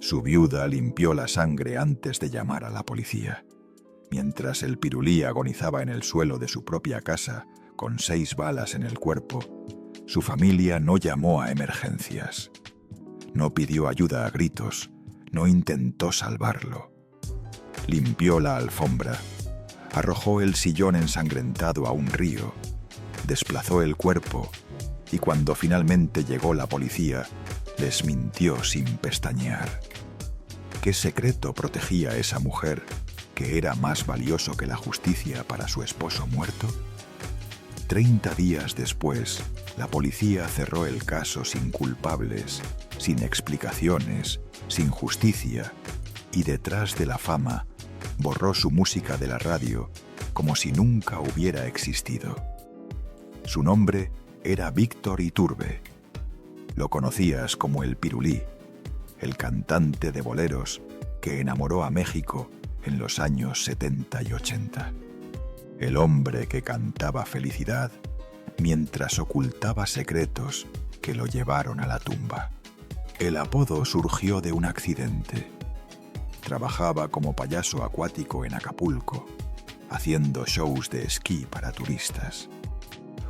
Su viuda limpió la sangre antes de llamar a la policía. Mientras el Pirulí agonizaba en el suelo de su propia casa, con 6 balas en el cuerpo, su familia no llamó a emergencias. No pidió ayuda a gritos, no intentó salvarlo. Limpió la alfombra, arrojó el sillón ensangrentado a un río, desplazó el cuerpo y cuando finalmente llegó la policía, les mintió sin pestañear. ¿Qué secreto protegía esa mujer que era más valioso que la justicia para su esposo muerto? 30 días después, la policía cerró el caso sin culpables, sin explicaciones, sin justicia, y detrás de la fama, borró su música de la radio como si nunca hubiera existido. Su nombre era Víctor Iturbe. Lo conocías como el Pirulí, el cantante de boleros que enamoró a México en los años 70 y 80. El hombre que cantaba felicidad mientras ocultaba secretos que lo llevaron a la tumba. El apodo surgió de un accidente. Trabajaba como payaso acuático en Acapulco, haciendo shows de esquí para turistas.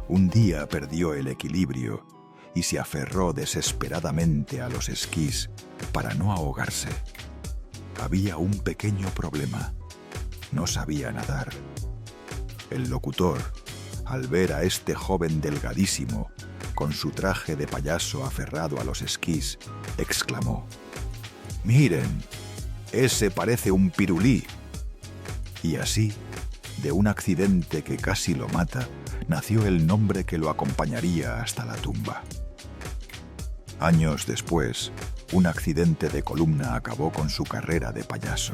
Un día perdió el equilibrio y se aferró desesperadamente a los esquís para no ahogarse. Había un pequeño problema: no sabía nadar. El locutor, al ver a este joven delgadísimo, con su traje de payaso aferrado a los esquís, exclamó: «¡Miren! Ese parece un pirulí». Y así, de un accidente que casi lo mata, nació el nombre que lo acompañaría hasta la tumba. Años después, un accidente de columna acabó con su carrera de payaso.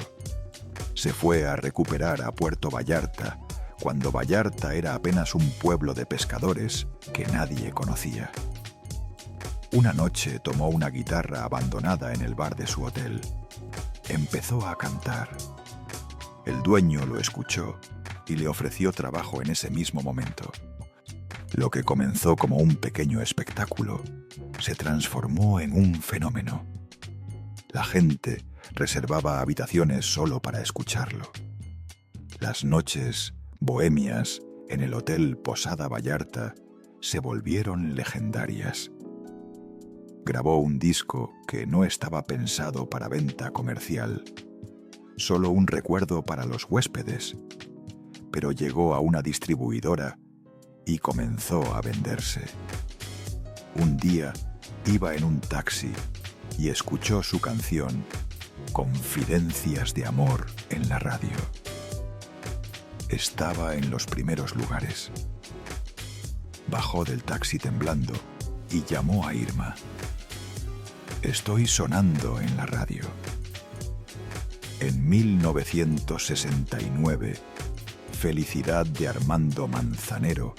Se fue a recuperar a Puerto Vallarta, cuando Vallarta era apenas un pueblo de pescadores que nadie conocía. Una noche tomó una guitarra abandonada en el bar de su hotel. Empezó a cantar. El dueño lo escuchó y le ofreció trabajo en ese mismo momento. Lo que comenzó como un pequeño espectáculo se transformó en un fenómeno. La gente reservaba habitaciones solo para escucharlo. Las noches bohemias en el Hotel Posada Vallarta se volvieron legendarias. Grabó un disco que no estaba pensado para venta comercial, solo un recuerdo para los huéspedes, pero llegó a una distribuidora y comenzó a venderse. Un día iba en un taxi y escuchó su canción Confidencias de Amor en la radio. Estaba en los primeros lugares. Bajó del taxi temblando y llamó a Irma. «Estoy sonando en la radio». En 1969, Felicidad de Armando Manzanero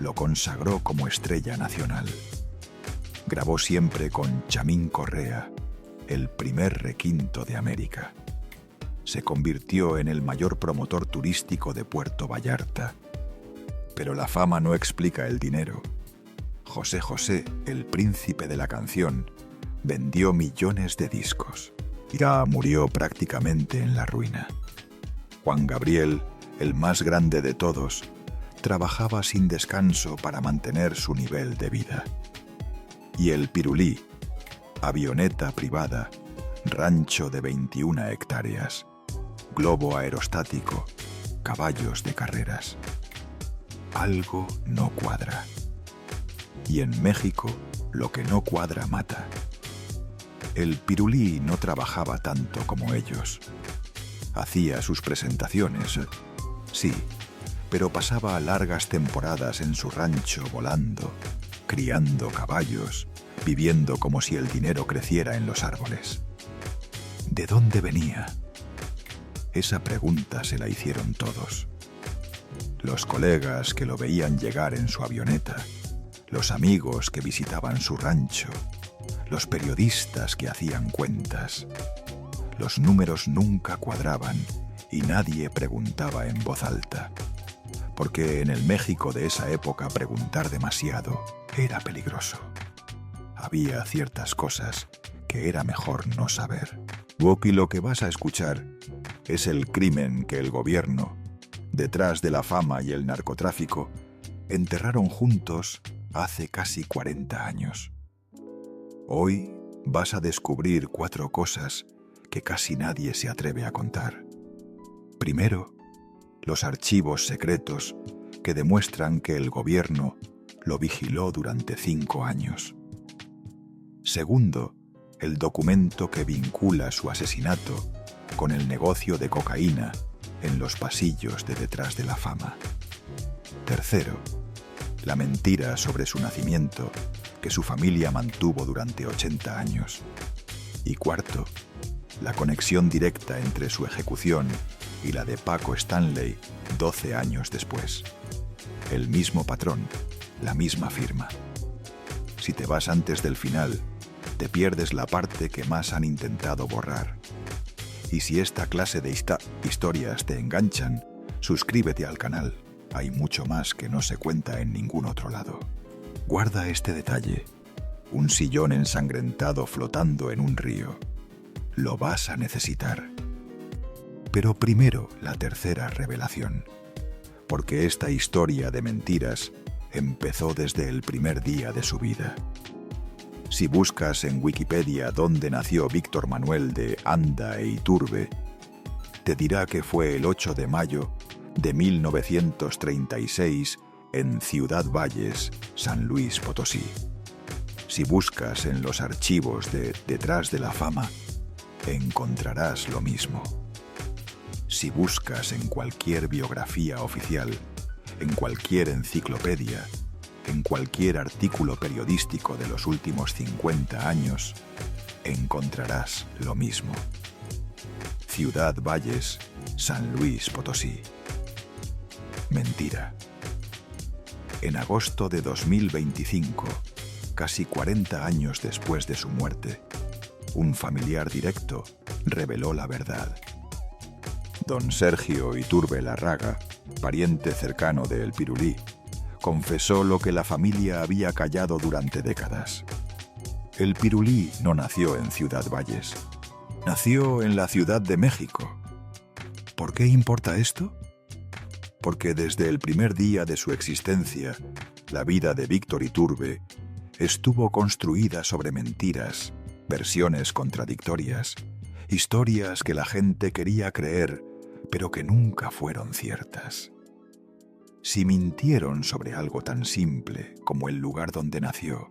lo consagró como estrella nacional. Grabó siempre con Chamín Correa, el primer requinto de América. Se convirtió en el mayor promotor turístico de Puerto Vallarta. Pero la fama no explica el dinero. José José, el príncipe de la canción, vendió millones de discos. Ya murió prácticamente en la ruina. Juan Gabriel, el más grande de todos, trabajaba sin descanso para mantener su nivel de vida. Y el Pirulí, avioneta privada, rancho de 21 hectáreas, globo aerostático, caballos de carreras. Algo no cuadra. Y en México, lo que no cuadra mata. El Pirulí no trabajaba tanto como ellos. Hacía sus presentaciones, sí, pero pasaba largas temporadas en su rancho volando, criando caballos, viviendo como si el dinero creciera en los árboles. ¿De dónde venía? Esa pregunta se la hicieron todos. Los colegas que lo veían llegar en su avioneta, los amigos que visitaban su rancho, los periodistas que hacían cuentas. Los números nunca cuadraban y nadie preguntaba en voz alta, porque en el México de esa época preguntar demasiado era peligroso. Había ciertas cosas que era mejor no saber. Y lo que vas a escuchar es el crimen que el gobierno, detrás de la fama y el narcotráfico, enterraron juntos hace casi 40 años. Hoy vas a descubrir 4 cosas que casi nadie se atreve a contar. Primero, los archivos secretos que demuestran que el gobierno lo vigiló durante 5 años. Segundo, el documento que vincula su asesinato con el negocio de cocaína en los pasillos de detrás de la fama. Tercero, la mentira sobre su nacimiento que su familia mantuvo durante 80 años. Y cuarto, la conexión directa entre su ejecución y la de Paco Stanley 12 años después. El mismo patrón, la misma firma. Si te vas antes del final, te pierdes la parte que más han intentado borrar. Y si esta clase de historias te enganchan, suscríbete al canal. Hay mucho más que no se cuenta en ningún otro lado. Guarda este detalle: un sillón ensangrentado flotando en un río. Lo vas a necesitar. Pero primero la tercera revelación, porque esta historia de mentiras empezó desde el primer día de su vida. Si buscas en Wikipedia dónde nació Víctor Manuel de Anda e Iturbe, te dirá que fue el 8 de mayo de 1936 en Ciudad Valles, San Luis Potosí. Si buscas en los archivos de Detrás de la Fama, encontrarás lo mismo. Si buscas en cualquier biografía oficial, en cualquier enciclopedia, en cualquier artículo periodístico de los últimos 50 años, encontrarás lo mismo. Ciudad Valles, San Luis Potosí. Mentira. En agosto de 2025, casi 40 años después de su muerte, un familiar directo reveló la verdad. Don Sergio Iturbe Larraga, pariente cercano de El Pirulí, confesó lo que la familia había callado durante décadas. El Pirulí no nació en Ciudad Valles, nació en la Ciudad de México. ¿Por qué importa esto? Porque desde el primer día de su existencia, la vida de Víctor Iturbe estuvo construida sobre mentiras, versiones contradictorias, historias que la gente quería creer, pero que nunca fueron ciertas. Si mintieron sobre algo tan simple como el lugar donde nació,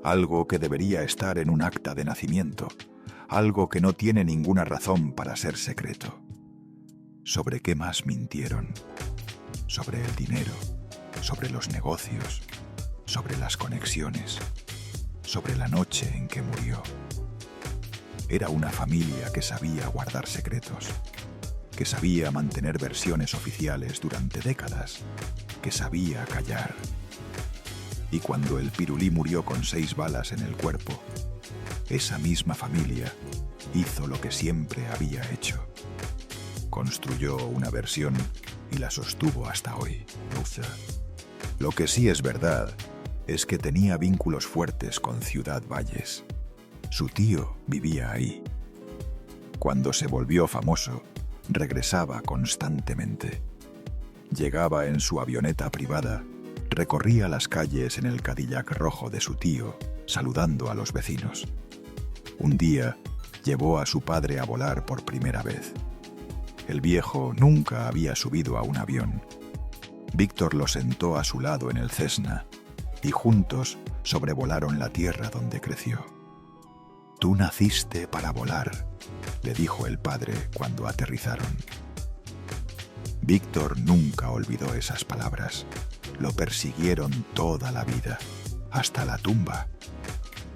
algo que debería estar en un acta de nacimiento, algo que no tiene ninguna razón para ser secreto, ¿sobre qué más mintieron? Sobre el dinero, sobre los negocios, sobre las conexiones, sobre la noche en que murió. Era una familia que sabía guardar secretos, que sabía mantener versiones oficiales durante décadas, que sabía callar. Y cuando el Pirulí murió con 6 balas en el cuerpo, esa misma familia hizo lo que siempre había hecho. Construyó una versión y la sostuvo hasta hoy. Lo que sí es verdad es que tenía vínculos fuertes con Ciudad Valles. Su tío vivía ahí. Cuando se volvió famoso, regresaba constantemente. Llegaba en su avioneta privada, recorría las calles en el Cadillac rojo de su tío, saludando a los vecinos. Un día, llevó a su padre a volar por primera vez. El viejo nunca había subido a un avión. Víctor lo sentó a su lado en el Cessna y juntos sobrevolaron la tierra donde creció. «Tú naciste para volar», le dijo el padre cuando aterrizaron. Víctor nunca olvidó esas palabras. Lo persiguieron toda la vida, hasta la tumba.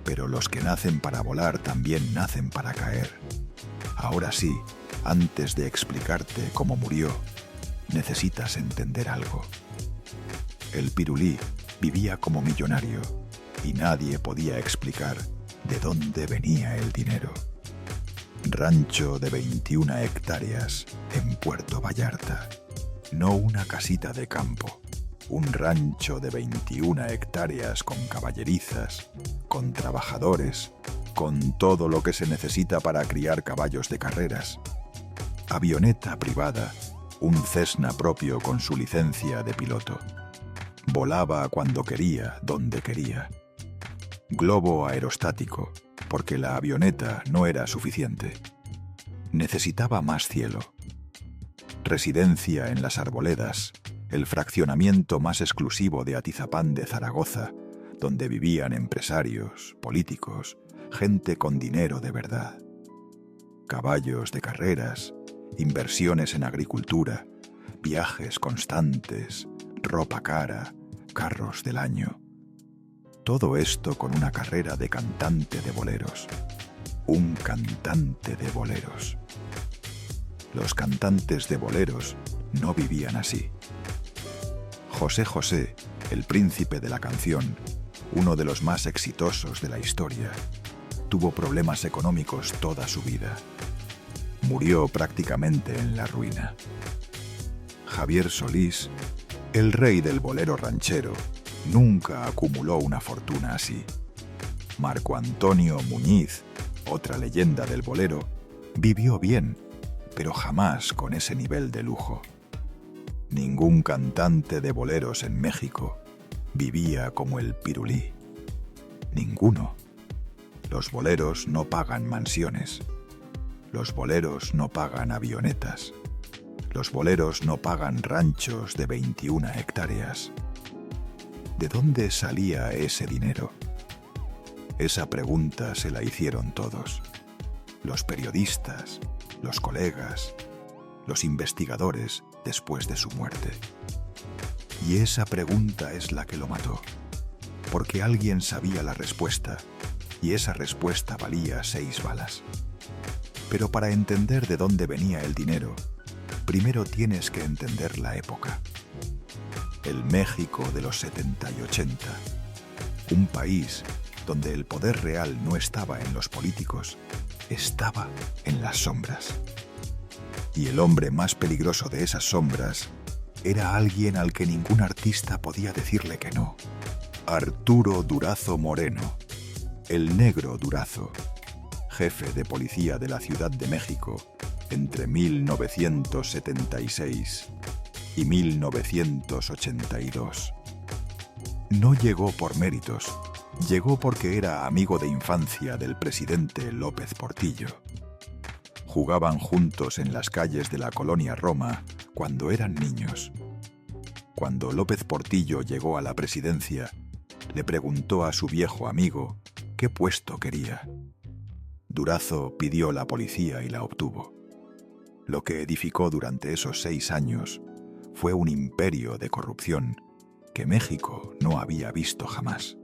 Pero los que nacen para volar también nacen para caer. Ahora sí, antes de explicarte cómo murió, necesitas entender algo. El Pirulí vivía como millonario y nadie podía explicar de dónde venía el dinero. Rancho de 21 hectáreas en Puerto Vallarta. No una casita de campo. Un rancho de 21 hectáreas con caballerizas, con trabajadores, con todo lo que se necesita para criar caballos de carreras. Avioneta privada, un Cessna propio con su licencia de piloto. Volaba cuando quería, donde quería. Globo aerostático, porque la avioneta no era suficiente. Necesitaba más cielo. Residencia en Las Arboledas, el fraccionamiento más exclusivo de Atizapán de Zaragoza, donde vivían empresarios, políticos, gente con dinero de verdad. Caballos de carreras, inversiones en agricultura, viajes constantes, ropa cara, carros del año. Todo esto con una carrera de cantante de boleros. Un cantante de boleros. Los cantantes de boleros no vivían así. José José, el príncipe de la canción, uno de los más exitosos de la historia, tuvo problemas económicos toda su vida. Murió prácticamente en la ruina. Javier Solís, el rey del bolero ranchero, nunca acumuló una fortuna así. Marco Antonio Muñiz, otra leyenda del bolero, vivió bien, pero jamás con ese nivel de lujo. Ningún cantante de boleros en México vivía como el Pirulí. Ninguno. Los boleros no pagan mansiones. Los boleros no pagan avionetas. Los boleros no pagan ranchos de 21 hectáreas. ¿De dónde salía ese dinero? Esa pregunta se la hicieron todos. Los periodistas, los colegas, los investigadores después de su muerte. Y esa pregunta es la que lo mató, porque alguien sabía la respuesta, y esa respuesta valía 6 balas. Pero para entender de dónde venía el dinero, primero tienes que entender la época. El México de los 70 y 80, un país donde el poder real no estaba en los políticos, estaba en las sombras. Y el hombre más peligroso de esas sombras era alguien al que ningún artista podía decirle que no. Arturo Durazo Moreno, el Negro Durazo, jefe de policía de la Ciudad de México entre 1976 y 1982. No llegó por méritos, llegó porque era amigo de infancia del presidente López Portillo. Jugaban juntos en las calles de la colonia Roma cuando eran niños. Cuando López Portillo llegó a la presidencia, le preguntó a su viejo amigo qué puesto quería. Durazo pidió la policía y la obtuvo. Lo que edificó durante esos 6 años fue un imperio de corrupción que México no había visto jamás.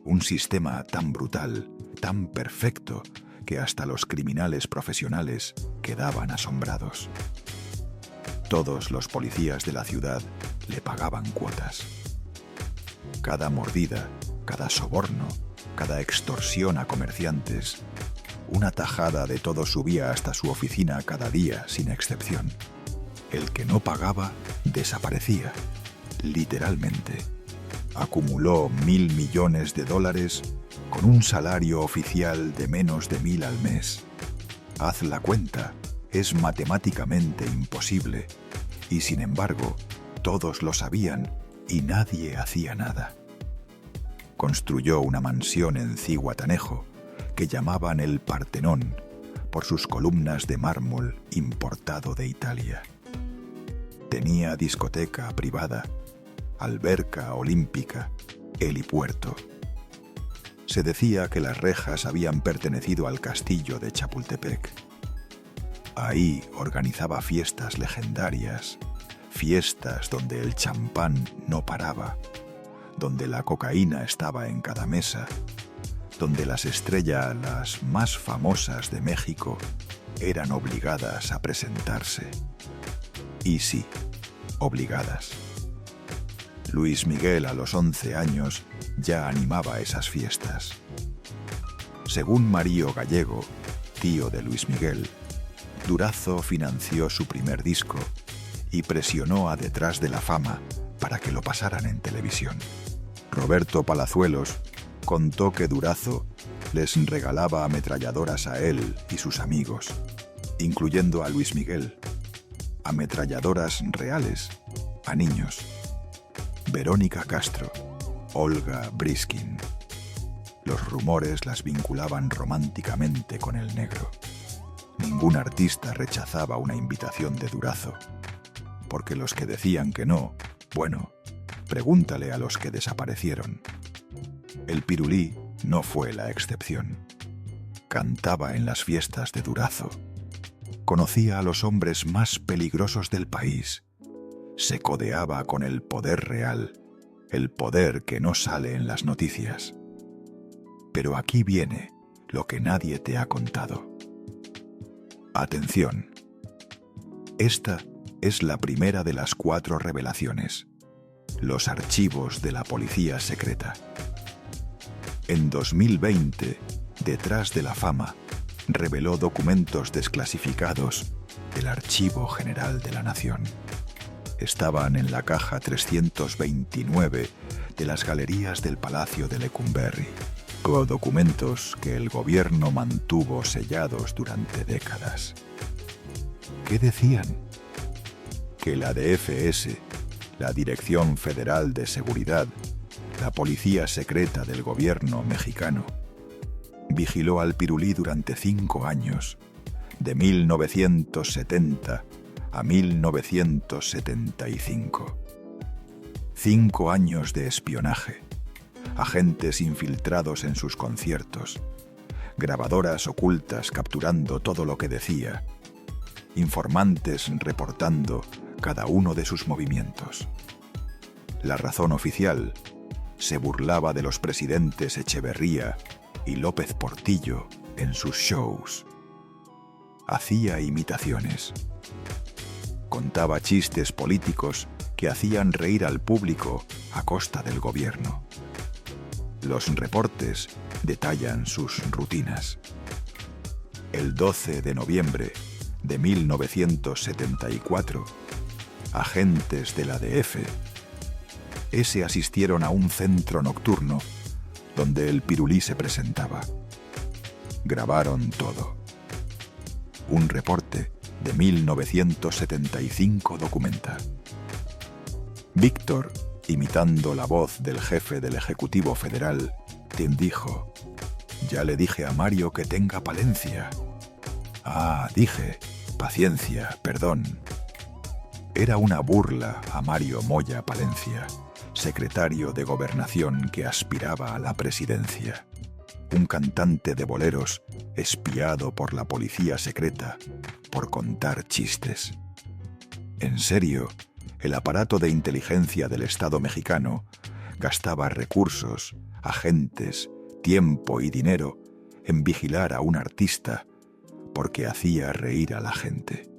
Un sistema tan brutal, tan perfecto, que hasta los criminales profesionales quedaban asombrados. Todos los policías de la ciudad le pagaban cuotas. Cada mordida, cada soborno, cada extorsión a comerciantes, una tajada de todo subía hasta su oficina cada día sin excepción. El que no pagaba desaparecía, literalmente. Acumuló $1.000 millones con un salario oficial de menos de 1.000 al mes. Haz la cuenta, es matemáticamente imposible, y sin embargo, todos lo sabían y nadie hacía nada. Construyó una mansión en Zihuatanejo que llamaban el Partenón por sus columnas de mármol importado de Italia. Tenía discoteca privada, alberca olímpica, helipuerto. Se decía que las rejas habían pertenecido al castillo de Chapultepec. Ahí organizaba fiestas legendarias, fiestas donde el champán no paraba, donde la cocaína estaba en cada mesa, donde las estrellas las más famosas de México eran obligadas a presentarse. Y sí, obligadas. Luis Miguel a los 11 años ya animaba esas fiestas. Según Mario Gallego, tío de Luis Miguel, Durazo financió su primer disco y presionó a Detrás de la Fama para que lo pasaran en televisión. Roberto Palazuelos contó que Durazo Les regalaba ametralladoras a él y sus amigos, incluyendo a Luis Miguel. Ametralladoras reales a niños. Verónica Castro, Olga Briskin. Los rumores las vinculaban románticamente con el negro. Ningún artista rechazaba una invitación de Durazo, porque los que decían que no, bueno, pregúntale a los que desaparecieron. El Pirulí no fue la excepción. Cantaba en las fiestas de Durazo. Conocía a los hombres más peligrosos del país. Se codeaba con el poder real, el poder que no sale en las noticias. Pero aquí viene lo que nadie te ha contado. Atención. Esta es la primera de las 4 revelaciones. Los archivos de la policía secreta. En 2020, Detrás de la Fama reveló documentos desclasificados del Archivo General de la Nación. Estaban en la caja 329 de las galerías del Palacio de Lecumberri. Documentos que el gobierno mantuvo sellados durante décadas. ¿Qué decían? Que la DFS, la Dirección Federal de Seguridad, la policía secreta del gobierno mexicano, vigiló al Pirulí durante 5 años, de 1970 a 1975. 5 años de espionaje, agentes infiltrados en sus conciertos, grabadoras ocultas capturando todo lo que decía, informantes reportando cada uno de sus movimientos. La razón oficial se burlaba de los presidentes Echeverría y López Portillo en sus shows. Hacía imitaciones. Contaba chistes políticos que hacían reír al público a costa del gobierno. Los reportes detallan sus rutinas. El 12 de noviembre de 1974, agentes de la DFS asistieron a un centro nocturno donde el Pirulí se presentaba. Grabaron todo. Un reporte de 1975 documenta. Víctor, imitando la voz del jefe del Ejecutivo Federal, dijo: «Ya le dije a Mario que tenga paciencia». «Ah, dije, paciencia, perdón». Era una burla a Mario Moya Palencia, secretario de Gobernación que aspiraba a la presidencia. Un cantante de boleros espiado por la policía secreta por contar chistes. En serio, el aparato de inteligencia del Estado mexicano gastaba recursos, agentes, tiempo y dinero en vigilar a un artista porque hacía reír a la gente.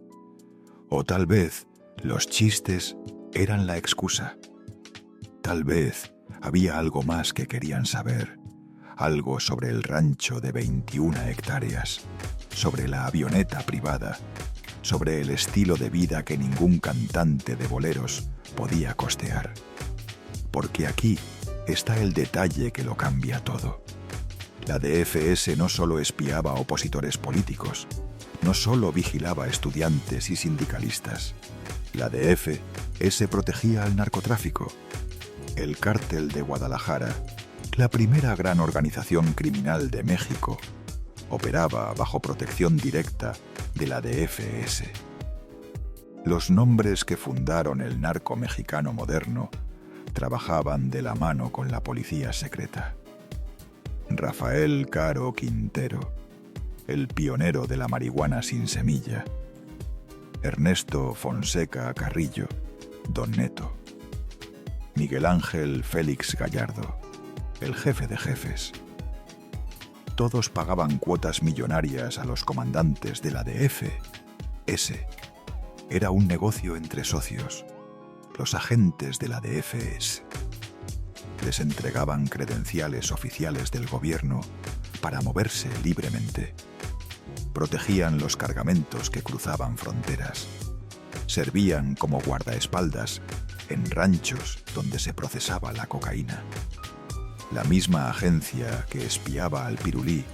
O tal vez los chistes eran la excusa. Tal vez había algo más que querían saber, algo sobre el rancho de 21 hectáreas, sobre la avioneta privada, sobre el estilo de vida que ningún cantante de boleros podía costear. Porque aquí está el detalle que lo cambia todo. La DFS no solo espiaba a opositores políticos, no solo vigilaba a estudiantes y sindicalistas. La DFS protegía al narcotráfico. El Cártel de Guadalajara, la primera gran organización criminal de México, operaba bajo protección directa de la DFS. Los nombres que fundaron el narco mexicano moderno trabajaban de la mano con la policía secreta. Rafael Caro Quintero, el pionero de la marihuana sin semilla. Ernesto Fonseca Carrillo, Don Neto. Miguel Ángel Félix Gallardo, el jefe de jefes. Todos pagaban cuotas millonarias a los comandantes de la DFS. Era un negocio entre socios. Los agentes de la DFS les entregaban credenciales oficiales del gobierno para moverse libremente. Protegían los cargamentos que cruzaban fronteras. Servían como guardaespaldas en ranchos donde se procesaba la cocaína. La misma agencia que espiaba al Pirulí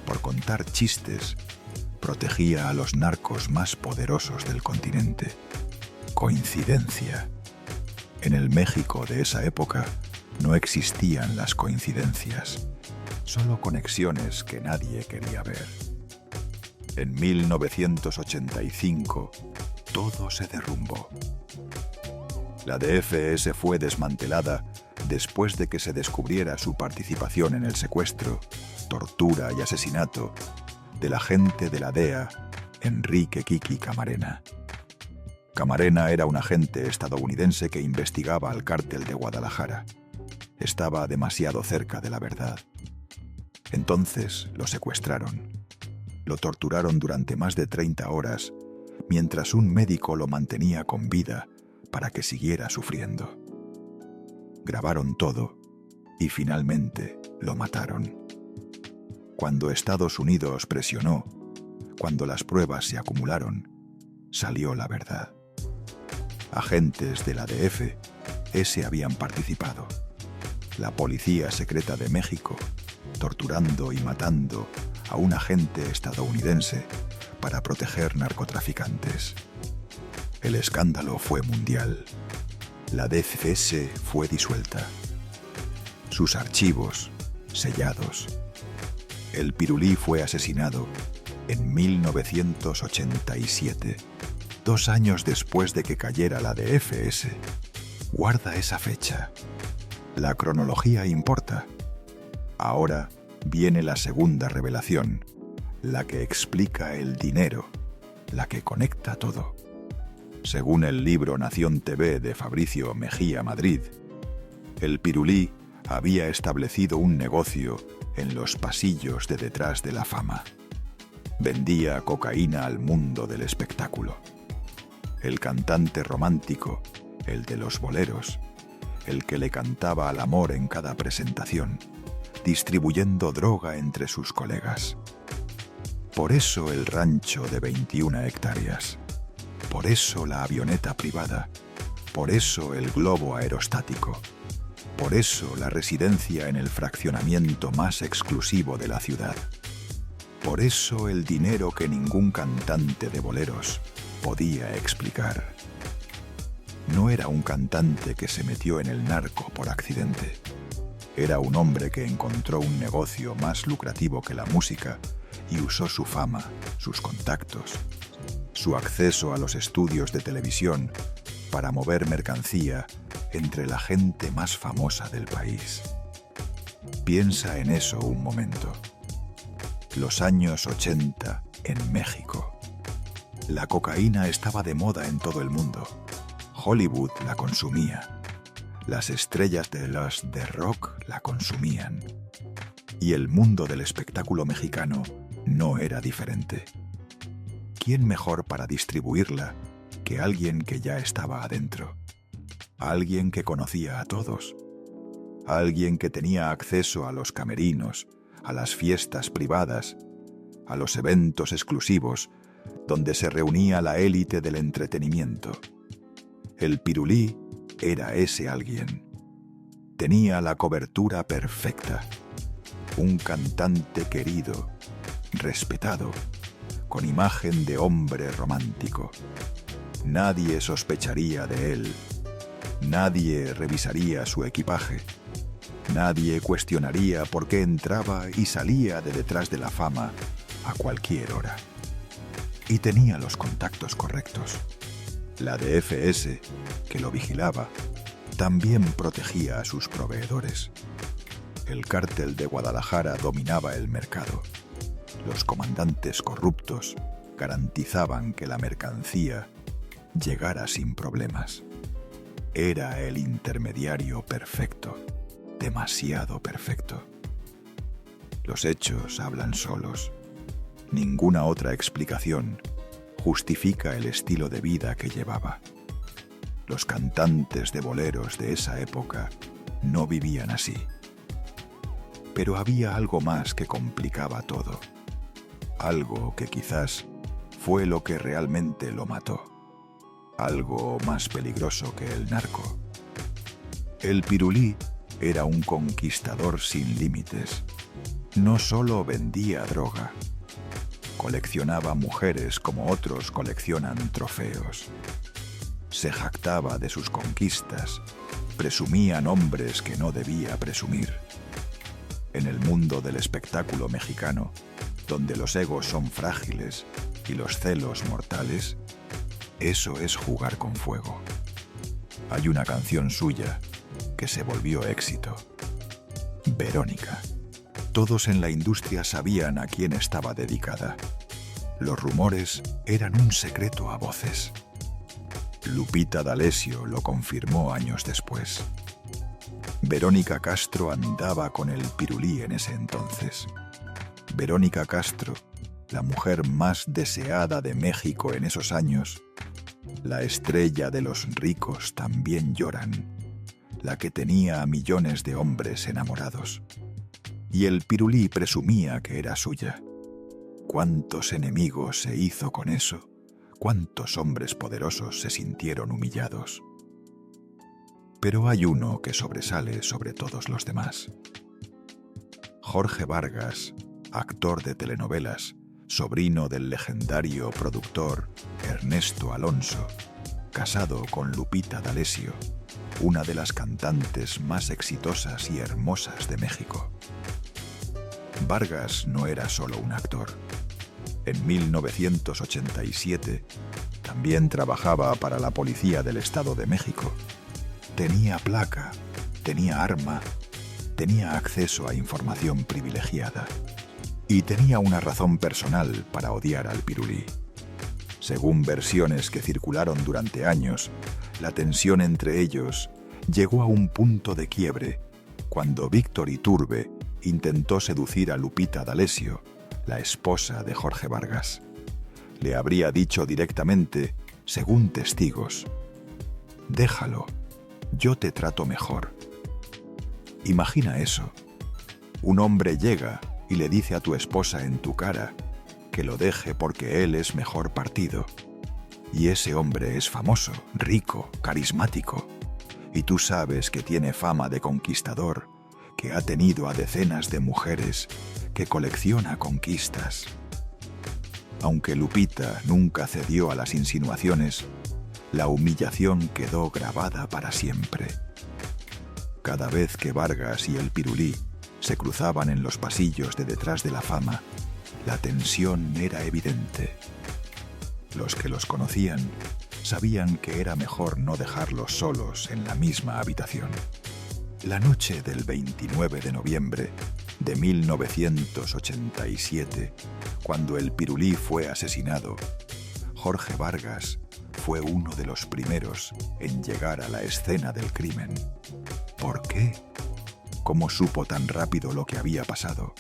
por contar chistes protegía a los narcos más poderosos del continente. Coincidencia. En el México de esa época no existían las coincidencias, solo conexiones que nadie quería ver. En 1985, todo se derrumbó. La DFS fue desmantelada después de que se descubriera su participación en el secuestro, tortura y asesinato del agente de la DEA, Enrique Kiki Camarena. Camarena era un agente estadounidense que investigaba al cártel de Guadalajara. Estaba demasiado cerca de la verdad. Entonces lo secuestraron. Lo torturaron durante más de 30 horas, mientras un médico lo mantenía con vida para que siguiera sufriendo. Grabaron todo y finalmente lo mataron. Cuando Estados Unidos presionó, cuando las pruebas se acumularon, salió la verdad. Agentes de la DFS habían participado. La Policía Secreta de México, torturando y matando a un agente estadounidense para proteger narcotraficantes. El escándalo fue mundial. La DFS fue disuelta. Sus archivos sellados. El Pirulí fue asesinado en 1987, 2 años después de que cayera la DFS. Guarda esa fecha. La cronología importa. Ahora viene la segunda revelación, la que explica el dinero, la que conecta todo. Según el libro Nación TV de Fabricio Mejía Madrid, el Pirulí había establecido un negocio en los pasillos de detrás de la fama. Vendía cocaína al mundo del espectáculo. El cantante romántico, el de los boleros, el que le cantaba al amor en cada presentación, distribuyendo droga entre sus colegas. Por eso el rancho de 21 hectáreas. Por eso la avioneta privada. Por eso el globo aerostático. Por eso la residencia en el fraccionamiento más exclusivo de la ciudad. Por eso el dinero que ningún cantante de boleros podía explicar. No era un cantante que se metió en el narco por accidente. Era un hombre que encontró un negocio más lucrativo que la música y usó su fama, sus contactos, su acceso a los estudios de televisión para mover mercancía entre la gente más famosa del país. Piensa en eso un momento. Los años 80 en México. La cocaína estaba de moda en todo el mundo. Hollywood la consumía. Las estrellas de rock la consumían. Y el mundo del espectáculo mexicano no era diferente. ¿Quién mejor para distribuirla que alguien que ya estaba adentro? Alguien que conocía a todos. Alguien que tenía acceso a los camerinos, a las fiestas privadas, a los eventos exclusivos donde se reunía la élite del entretenimiento. El Pirulí era ese alguien. Tenía la cobertura perfecta. Un cantante querido, respetado, con imagen de hombre romántico. Nadie sospecharía de él. Nadie revisaría su equipaje. Nadie cuestionaría por qué entraba y salía de detrás de la fama a cualquier hora. Y tenía los contactos correctos. La DFS, que lo vigilaba, también protegía a sus proveedores. El cártel de Guadalajara dominaba el mercado. Los comandantes corruptos garantizaban que la mercancía llegara sin problemas. Era el intermediario perfecto, demasiado perfecto. Los hechos hablan solos. Ninguna otra explicación justifica el estilo de vida que llevaba. Los cantantes de boleros de esa época no vivían así. Pero había algo más que complicaba todo. Algo que quizás fue lo que realmente lo mató. Algo más peligroso que el narco. El Pirulí Era un conquistador sin límites. No solo vendía droga, coleccionaba mujeres como otros coleccionan trofeos. Se jactaba de sus conquistas, presumía nombres que no debía presumir. En el mundo del espectáculo mexicano, donde los egos son frágiles y los celos mortales, eso es jugar con fuego. Hay una canción suya que se volvió éxito. Verónica. Todos en la industria sabían a quién estaba dedicada. Los rumores eran un secreto a voces. Lupita D'Alessio lo confirmó años después. Verónica Castro andaba con el pirulí en ese entonces. Verónica Castro, la mujer más deseada de México en esos años, la estrella de los ricos también lloran, la que tenía a millones de hombres enamorados. Y el pirulí presumía que era suya. ¿Cuántos enemigos se hizo con eso? ¿Cuántos hombres poderosos se sintieron humillados? Pero hay uno que sobresale sobre todos los demás. Jorge Vargas, actor de telenovelas, sobrino del legendario productor Ernesto Alonso, casado con Lupita D'Alessio, una de las cantantes más exitosas y hermosas de México. Vargas no era solo un actor. En 1987 también trabajaba para la Policía del Estado de México. Tenía placa, tenía arma, tenía acceso a información privilegiada y tenía una razón personal para odiar al pirulí. Según versiones que circularon durante años, la tensión entre ellos llegó a un punto de quiebre cuando Víctor Iturbe intentó seducir a Lupita D'Alessio, la esposa de Jorge Vargas. Le habría dicho directamente, según testigos: «Déjalo, yo te trato mejor». Imagina eso. Un hombre llega y le dice a tu esposa en tu cara que lo deje porque él es mejor partido. Y ese hombre es famoso, rico, carismático. Y tú sabes que tiene fama de conquistador, que ha tenido a decenas de mujeres, que colecciona conquistas. Aunque Lupita nunca cedió a las insinuaciones, la humillación quedó grabada para siempre. Cada vez que Vargas y el pirulí se cruzaban en los pasillos de detrás de la fama, la tensión era evidente. Los que los conocían sabían que era mejor no dejarlos solos en la misma habitación. La noche del 29 de noviembre de 1987, cuando el pirulí fue asesinado, Jorge Vargas fue uno de los primeros en llegar a la escena del crimen. ¿Por qué? ¿Cómo supo tan rápido lo que había pasado?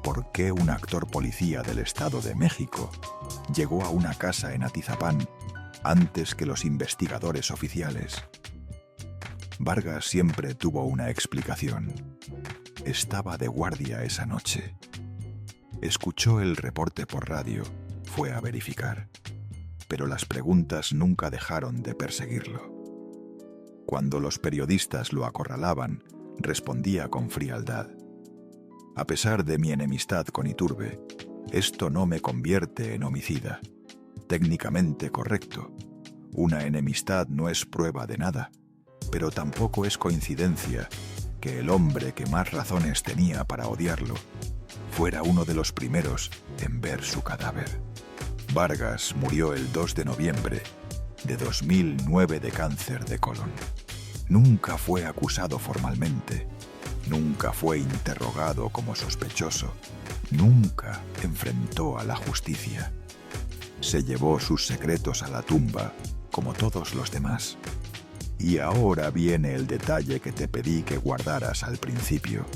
¿Por qué un actor policía del Estado de México llegó a una casa en Atizapán antes que los investigadores oficiales? Vargas siempre tuvo una explicación. Estaba de guardia esa noche. Escuchó el reporte por radio, fue a verificar, pero las preguntas nunca dejaron de perseguirlo. Cuando los periodistas lo acorralaban, respondía con frialdad: «A pesar de mi enemistad con Iturbe, esto no me convierte en homicida. Técnicamente correcto. Una enemistad no es prueba de nada, pero tampoco es coincidencia que el hombre que más razones tenía para odiarlo fuera uno de los primeros en ver su cadáver». Vargas murió el 2 de noviembre de 2009 de cáncer de colon. Nunca fue acusado formalmente, nunca fue interrogado como sospechoso, nunca enfrentó a la justicia. Se llevó sus secretos a la tumba, como todos los demás. Y ahora viene el detalle que te pedí que guardaras al principio: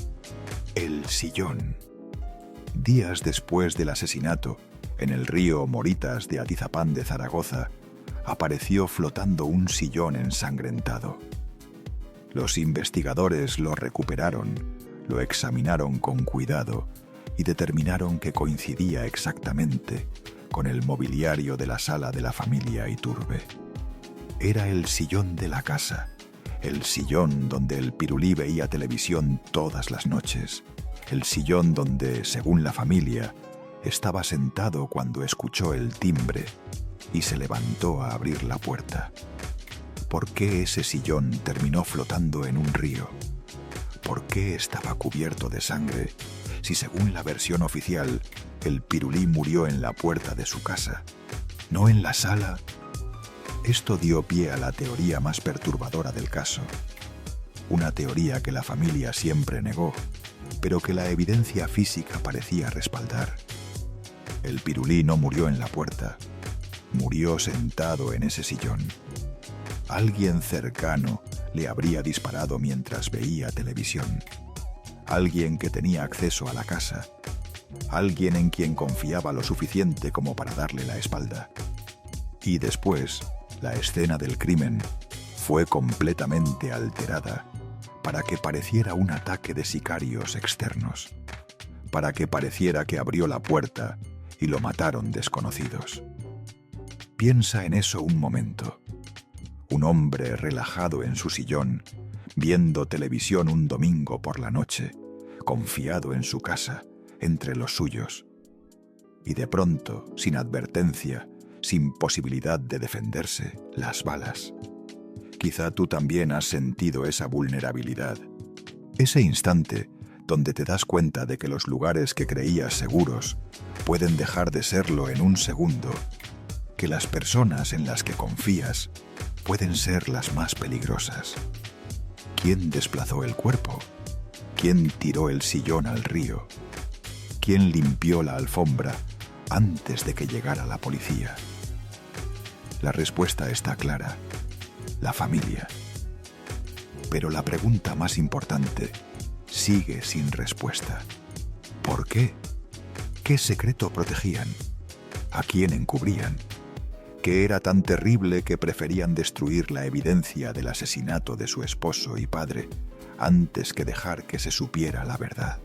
el sillón. Días después del asesinato, en el río Moritas de Atizapán de Zaragoza, apareció flotando un sillón ensangrentado. Los investigadores lo recuperaron, lo examinaron con cuidado y determinaron que coincidía exactamente con el mobiliario de la sala de la familia Iturbe. Era el sillón de la casa, El sillón donde el Pirulí veía televisión todas las noches. El sillón donde, según la familia, estaba sentado cuando escuchó el timbre y se levantó a abrir la puerta. ¿Por qué ese sillón terminó flotando en un río? ¿Por qué estaba cubierto de sangre si, según la versión oficial, el Pirulí murió en la puerta de su casa, no en la sala? Esto dio pie a la teoría más perturbadora del caso. Una teoría que la familia siempre negó, pero que la evidencia física parecía respaldar. El Pirulí no murió en la puerta, murió sentado en ese sillón. Alguien cercano le habría disparado mientras veía televisión. Alguien que tenía acceso a la casa. Alguien en quien confiaba lo suficiente como para darle la espalda. Y después, la escena del crimen fue completamente alterada para que pareciera un ataque de sicarios externos, para que pareciera que abrió la puerta y lo mataron desconocidos. Piensa en eso un momento. Un hombre relajado en su sillón, viendo televisión un domingo por la noche, confiado en su casa, entre los suyos. Y de pronto, sin advertencia, sin posibilidad de defenderse, las balas. Quizá tú también has sentido esa vulnerabilidad. Ese instante donde te das cuenta de que los lugares que creías seguros pueden dejar de serlo en un segundo, que las personas en las que confías pueden ser las más peligrosas. ¿Quién desplazó el cuerpo? ¿Quién tiró el sillón al río? ¿Quién limpió la alfombra antes de que llegara la policía? La respuesta está clara: la familia. Pero la pregunta más importante sigue sin respuesta. ¿Por qué? ¿Qué secreto protegían? ¿A quién encubrían? ¿Qué era tan terrible que preferían destruir la evidencia del asesinato de su esposo y padre antes que dejar que se supiera la verdad?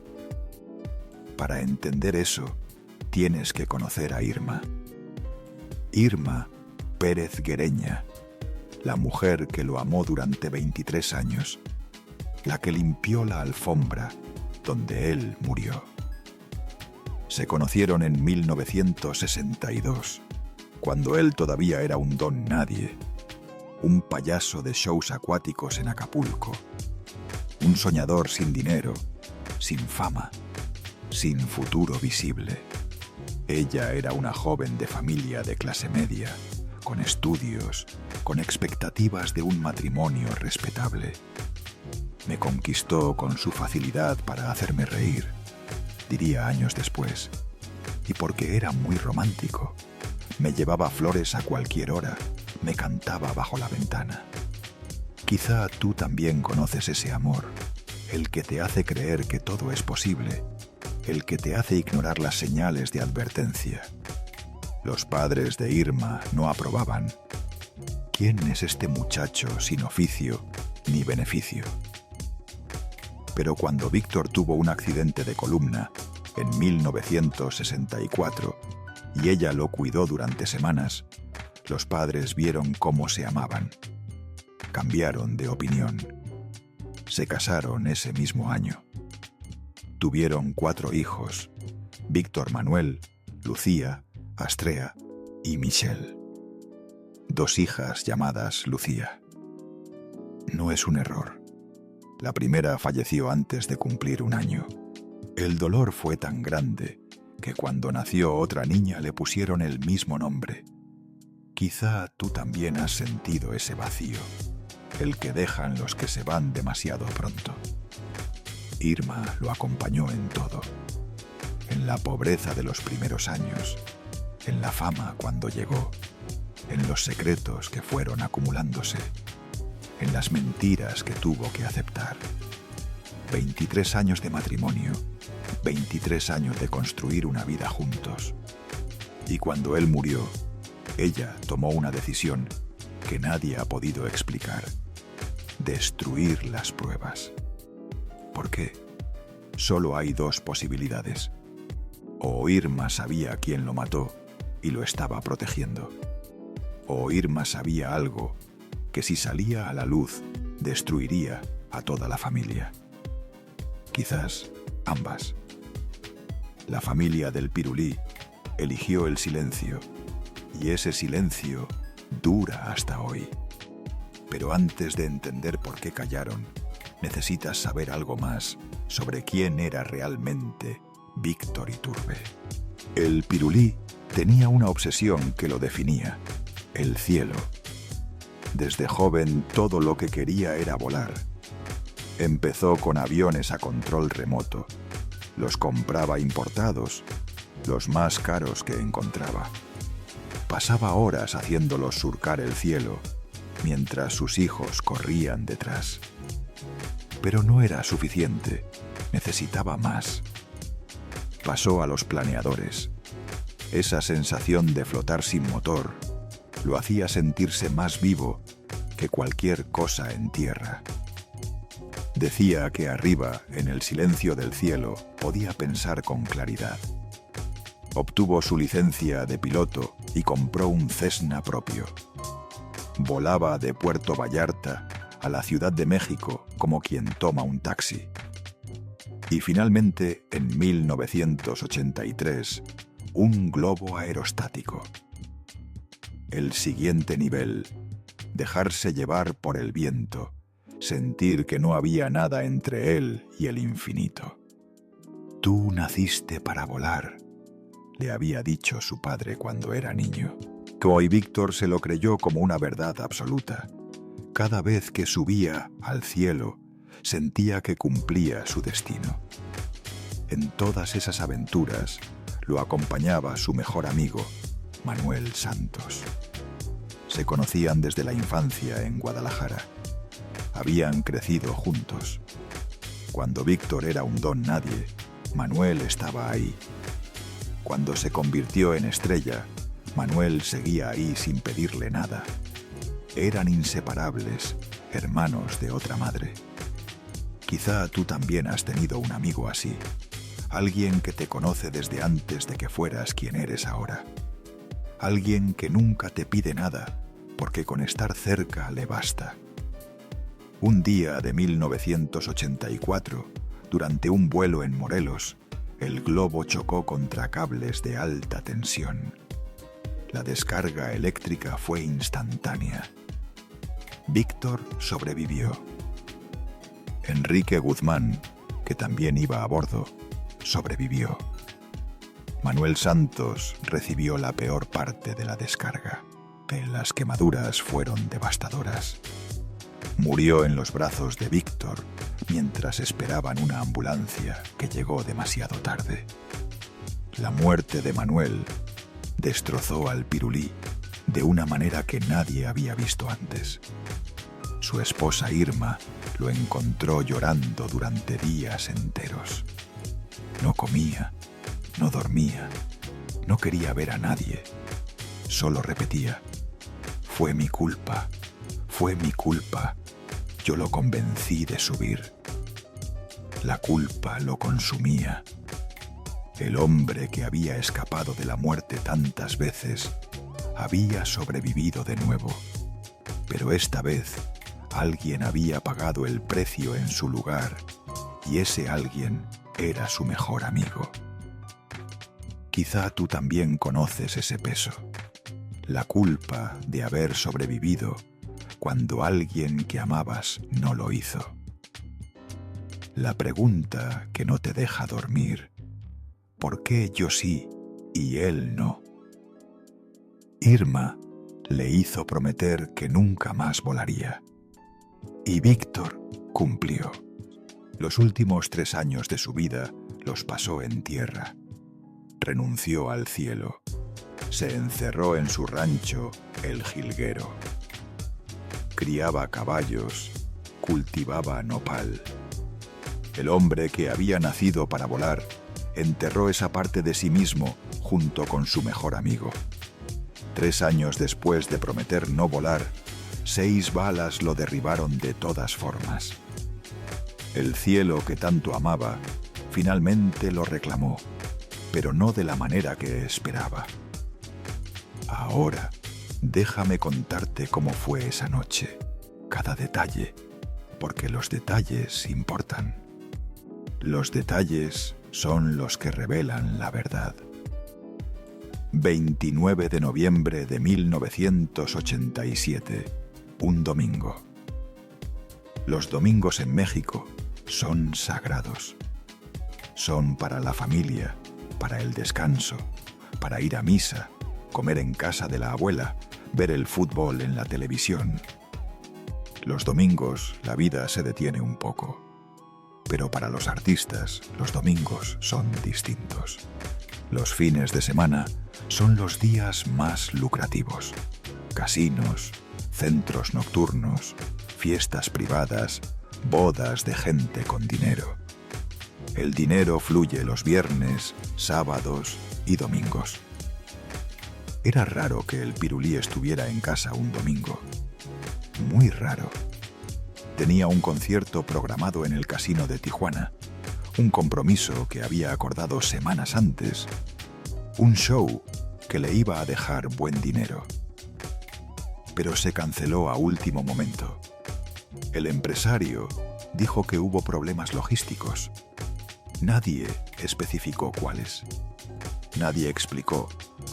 Para entender eso, tienes que conocer a Irma. Irma Pérez Guereña, la mujer que lo amó durante 23 años, la que limpió la alfombra donde él murió. Se conocieron en 1962, cuando él todavía era un don nadie, un payaso de shows acuáticos en Acapulco, un soñador sin dinero, sin fama, sin futuro visible. Ella era una joven de familia de clase media, con estudios, con expectativas de un matrimonio respetable. Me conquistó con su facilidad para hacerme reír, diría años después, y porque era muy romántico. Me llevaba flores a cualquier hora, me cantaba bajo la ventana. Quizá tú también conoces ese amor, el que te hace creer que todo es posible, el que te hace ignorar las señales de advertencia. Los padres de Irma no aprobaban. ¿Quién es este muchacho sin oficio ni beneficio? Pero cuando Víctor tuvo un accidente de columna en 1964 y ella lo cuidó durante semanas, los padres vieron cómo se amaban. Cambiaron de opinión. Se casaron ese mismo año. Tuvieron 4 hijos: Víctor Manuel, Lucía, Astrea y Michelle. 2 hijas llamadas Lucía. No es un error. La primera falleció antes de cumplir 1 año. El dolor fue tan grande que cuando nació otra niña le pusieron el mismo nombre. Quizá tú también has sentido ese vacío, el que dejan los que se van demasiado pronto. Irma lo acompañó en todo, en la pobreza de los primeros años, en la fama cuando llegó, en los secretos que fueron acumulándose, en las mentiras que tuvo que aceptar. 23 años de matrimonio, 23 años de construir una vida juntos. Y cuando él murió, ella tomó una decisión que nadie ha podido explicar: destruir las pruebas. ¿Por qué? Solo hay 2 posibilidades. O Irma sabía quién lo mató y lo estaba protegiendo, o Irma sabía algo que, si salía a la luz, destruiría a toda la familia. Quizás ambas. La familia del Pirulí eligió el silencio, y ese silencio dura hasta hoy. Pero antes de entender por qué callaron, necesitas saber algo más sobre quién era realmente Víctor Iturbe. El Pirulí tenía una obsesión que lo definía: el cielo. Desde joven todo lo que quería era volar. Empezó con aviones a control remoto. Los compraba importados, los más caros que encontraba. Pasaba horas haciéndolos surcar el cielo, mientras sus hijos corrían detrás. Pero no era suficiente, necesitaba más. Pasó a los planeadores. Esa sensación de flotar sin motor lo hacía sentirse más vivo que cualquier cosa en tierra. Decía que arriba, en el silencio del cielo, podía pensar con claridad. Obtuvo su licencia de piloto y compró un Cessna propio. Volaba de Puerto Vallarta a la Ciudad de México como quien toma un taxi. Y finalmente, en 1983, un globo aerostático. El siguiente nivel: dejarse llevar por el viento, sentir que no había nada entre él y el infinito. Tú naciste para volar, le había dicho su padre cuando era niño. Hoy Víctor se lo creyó como una verdad absoluta. Cada vez que subía al cielo, sentía que cumplía su destino. En todas esas aventuras lo acompañaba su mejor amigo, Manuel Santos. Se conocían desde la infancia en Guadalajara. Habían crecido juntos. Cuando Víctor era un don nadie, Manuel estaba ahí. Cuando se convirtió en estrella, Manuel seguía ahí sin pedirle nada. Eran inseparables, hermanos de otra madre. Quizá tú también has tenido un amigo así, alguien que te conoce desde antes de que fueras quien eres ahora. Alguien que nunca te pide nada, porque con estar cerca le basta. Un día de 1984, durante un vuelo en Morelos, el globo chocó contra cables de alta tensión. La descarga eléctrica fue instantánea. Víctor sobrevivió. Enrique Guzmán, que también iba a bordo, sobrevivió. Manuel Santos recibió la peor parte de la descarga. Las quemaduras fueron devastadoras. Murió en los brazos de Víctor mientras esperaban una ambulancia que llegó demasiado tarde. La muerte de Manuel destrozó al Pirulí de una manera que nadie había visto antes. Su esposa Irma lo encontró llorando durante días enteros. No comía, no dormía, no quería ver a nadie. Solo repetía: fue mi culpa, fue mi culpa. Yo lo convencí de subir. La culpa lo consumía. El hombre que había escapado de la muerte tantas veces había sobrevivido de nuevo. Pero esta vez alguien había pagado el precio en su lugar, y ese alguien era su mejor amigo. Quizá tú también conoces ese peso, la culpa de haber sobrevivido cuando alguien que amabas no lo hizo. La pregunta que no te deja dormir: ¿por qué yo sí y él no? Irma le hizo prometer que nunca más volaría. Y Víctor cumplió. Los últimos 3 años de su vida los pasó en tierra. Renunció al cielo. Se encerró en su rancho, El Jilguero. Criaba caballos, cultivaba nopal. El hombre que había nacido para volar enterró esa parte de sí mismo junto con su mejor amigo. 3 años después de prometer no volar, 6 balas lo derribaron de todas formas. El cielo que tanto amaba finalmente lo reclamó, pero no de la manera que esperaba. Ahora, déjame contarte cómo fue esa noche, cada detalle, porque los detalles importan. Los detalles son los que revelan la verdad. 29 de noviembre de 1987, un domingo. Los domingos en México son sagrados. Son para la familia, para el descanso, para ir a misa, comer en casa de la abuela, ver el fútbol en la televisión. Los domingos la vida se detiene un poco, pero para los artistas los domingos son distintos. Los fines de semana son los días más lucrativos. Casinos, centros nocturnos, fiestas privadas, bodas de gente con dinero. El dinero fluye los viernes, sábados y domingos. Era raro que el Pirulí estuviera en casa un domingo. Muy raro. Tenía un concierto programado en el casino de Tijuana, un compromiso que había acordado semanas antes, un show que le iba a dejar buen dinero. Pero se canceló a último momento. El empresario dijo que hubo problemas logísticos. Nadie especificó cuáles. Nadie explicó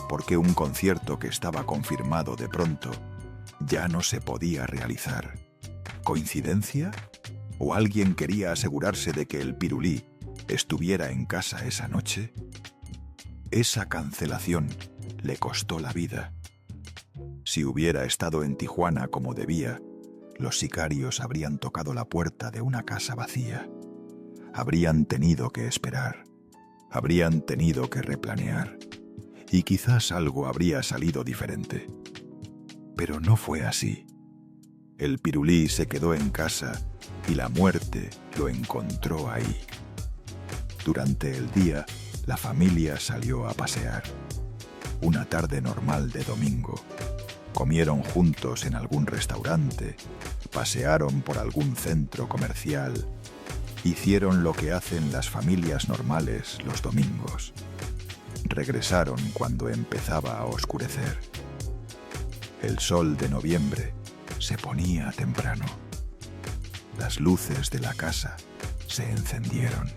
por qué un concierto que estaba confirmado de pronto ya no se podía realizar. ¿Coincidencia? ¿O alguien quería asegurarse de que el Pirulí estuviera en casa esa noche? Esa cancelación le costó la vida. Si hubiera estado en Tijuana como debía, los sicarios habrían tocado la puerta de una casa vacía. Habrían tenido que esperar. Habrían tenido que replanear. Y quizás algo habría salido diferente. Pero no fue así. El Pirulí se quedó en casa y la muerte lo encontró ahí. Durante el día, la familia salió a pasear. Una tarde normal de domingo. Comieron juntos en algún restaurante, pasearon por algún centro comercial. Hicieron lo que hacen las familias normales los domingos. Regresaron cuando empezaba a oscurecer. El sol de noviembre se ponía temprano. Las luces de la casa se encendieron.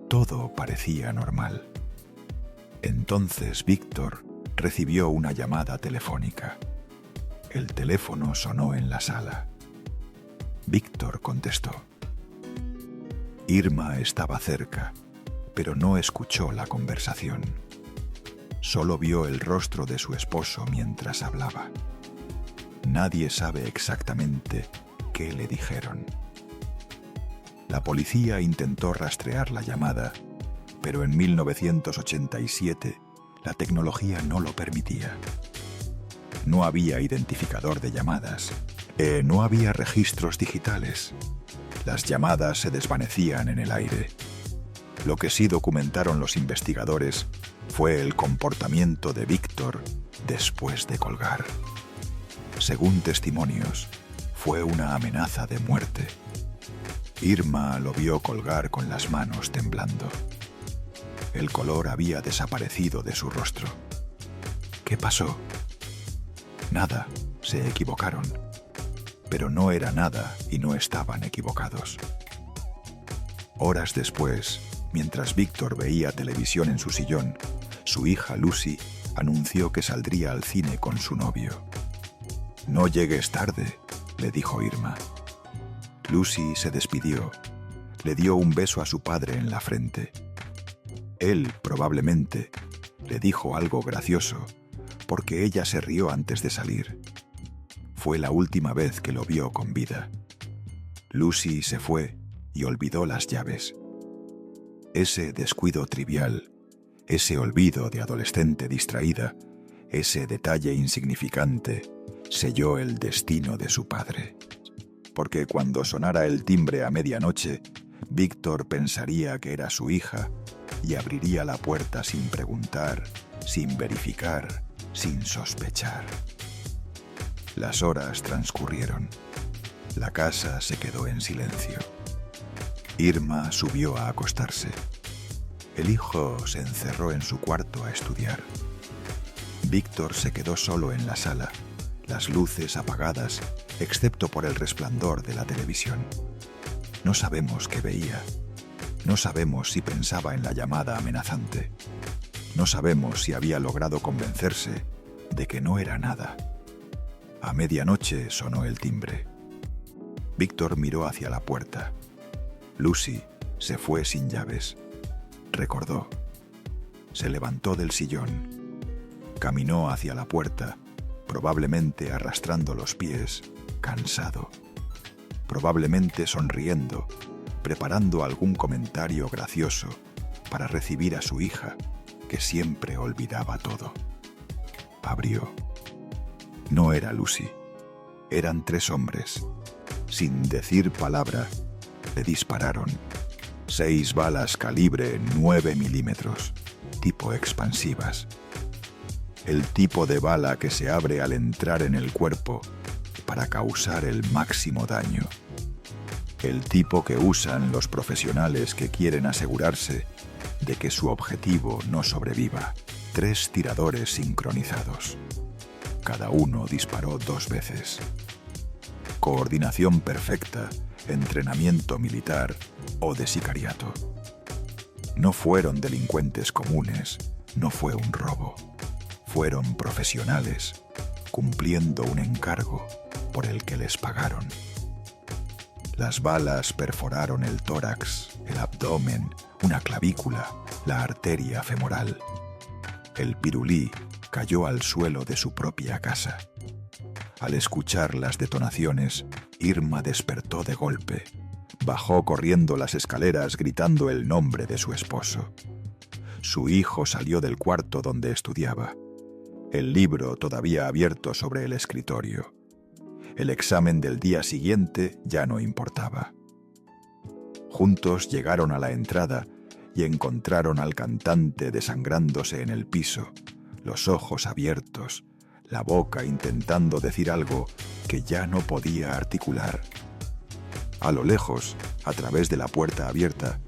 Todo parecía normal. Entonces Víctor recibió una llamada telefónica. El teléfono sonó en la sala. Víctor contestó. Irma estaba cerca, pero no escuchó la conversación. Solo vio el rostro de su esposo mientras hablaba. Nadie sabe exactamente qué le dijeron. La policía intentó rastrear la llamada, pero en 1987 la tecnología no lo permitía. No había identificador de llamadas, no había registros digitales. Las llamadas se desvanecían en el aire. Lo que sí documentaron los investigadores fue el comportamiento de Víctor después de colgar. Según testimonios, fue una amenaza de muerte. Irma lo vio colgar con las manos temblando. El color había desaparecido de su rostro. ¿Qué pasó? Nada, se equivocaron. Pero no era nada y no estaban equivocados. Horas después, mientras Víctor veía televisión en su sillón, su hija Lucy anunció que saldría al cine con su novio. «No llegues tarde», le dijo Irma. Lucy se despidió. Le dio un beso a su padre en la frente. Él, probablemente, le dijo algo gracioso, porque ella se rió antes de salir. Fue la última vez que lo vio con vida. Lucy se fue y olvidó las llaves. Ese descuido trivial, ese olvido de adolescente distraída, ese detalle insignificante, selló el destino de su padre. Porque cuando sonara el timbre a medianoche, Víctor pensaría que era su hija y abriría la puerta sin preguntar, sin verificar, sin sospechar. Las horas transcurrieron. La casa se quedó en silencio. Irma subió a acostarse. El hijo se encerró en su cuarto a estudiar. Víctor se quedó solo en la sala, las luces apagadas, excepto por el resplandor de la televisión. No sabemos qué veía. No sabemos si pensaba en la llamada amenazante. No sabemos si había logrado convencerse de que no era nada. A medianoche sonó el timbre. Víctor miró hacia la puerta. Lucy se fue sin llaves. Recordó. Se levantó del sillón. Caminó hacia la puerta, probablemente arrastrando los pies, cansado. Probablemente sonriendo, preparando algún comentario gracioso para recibir a su hija, que siempre olvidaba todo. Abrió. No era Lucy. Eran 3 hombres. Sin decir palabra, le dispararon. 6 balas calibre 9 milímetros, tipo expansivas. El tipo de bala que se abre al entrar en el cuerpo para causar el máximo daño. El tipo que usan los profesionales que quieren asegurarse de que su objetivo no sobreviva. 3 tiradores sincronizados. Cada uno disparó 2 veces. Coordinación perfecta, entrenamiento militar o de sicariato. No fueron delincuentes comunes, no fue un robo. Fueron profesionales, cumpliendo un encargo por el que les pagaron. Las balas perforaron el tórax, el abdomen, una clavícula, la arteria femoral. El pirulí cayó al suelo de su propia casa. Al escuchar las detonaciones, Irma despertó de golpe. Bajó corriendo las escaleras gritando el nombre de su esposo. Su hijo salió del cuarto donde estudiaba. El libro todavía abierto sobre el escritorio. El examen del día siguiente ya no importaba. Juntos llegaron a la entrada y encontraron al cantante desangrándose en el piso, los ojos abiertos, la boca intentando decir algo que ya no podía articular. A lo lejos, a través de la puerta abierta,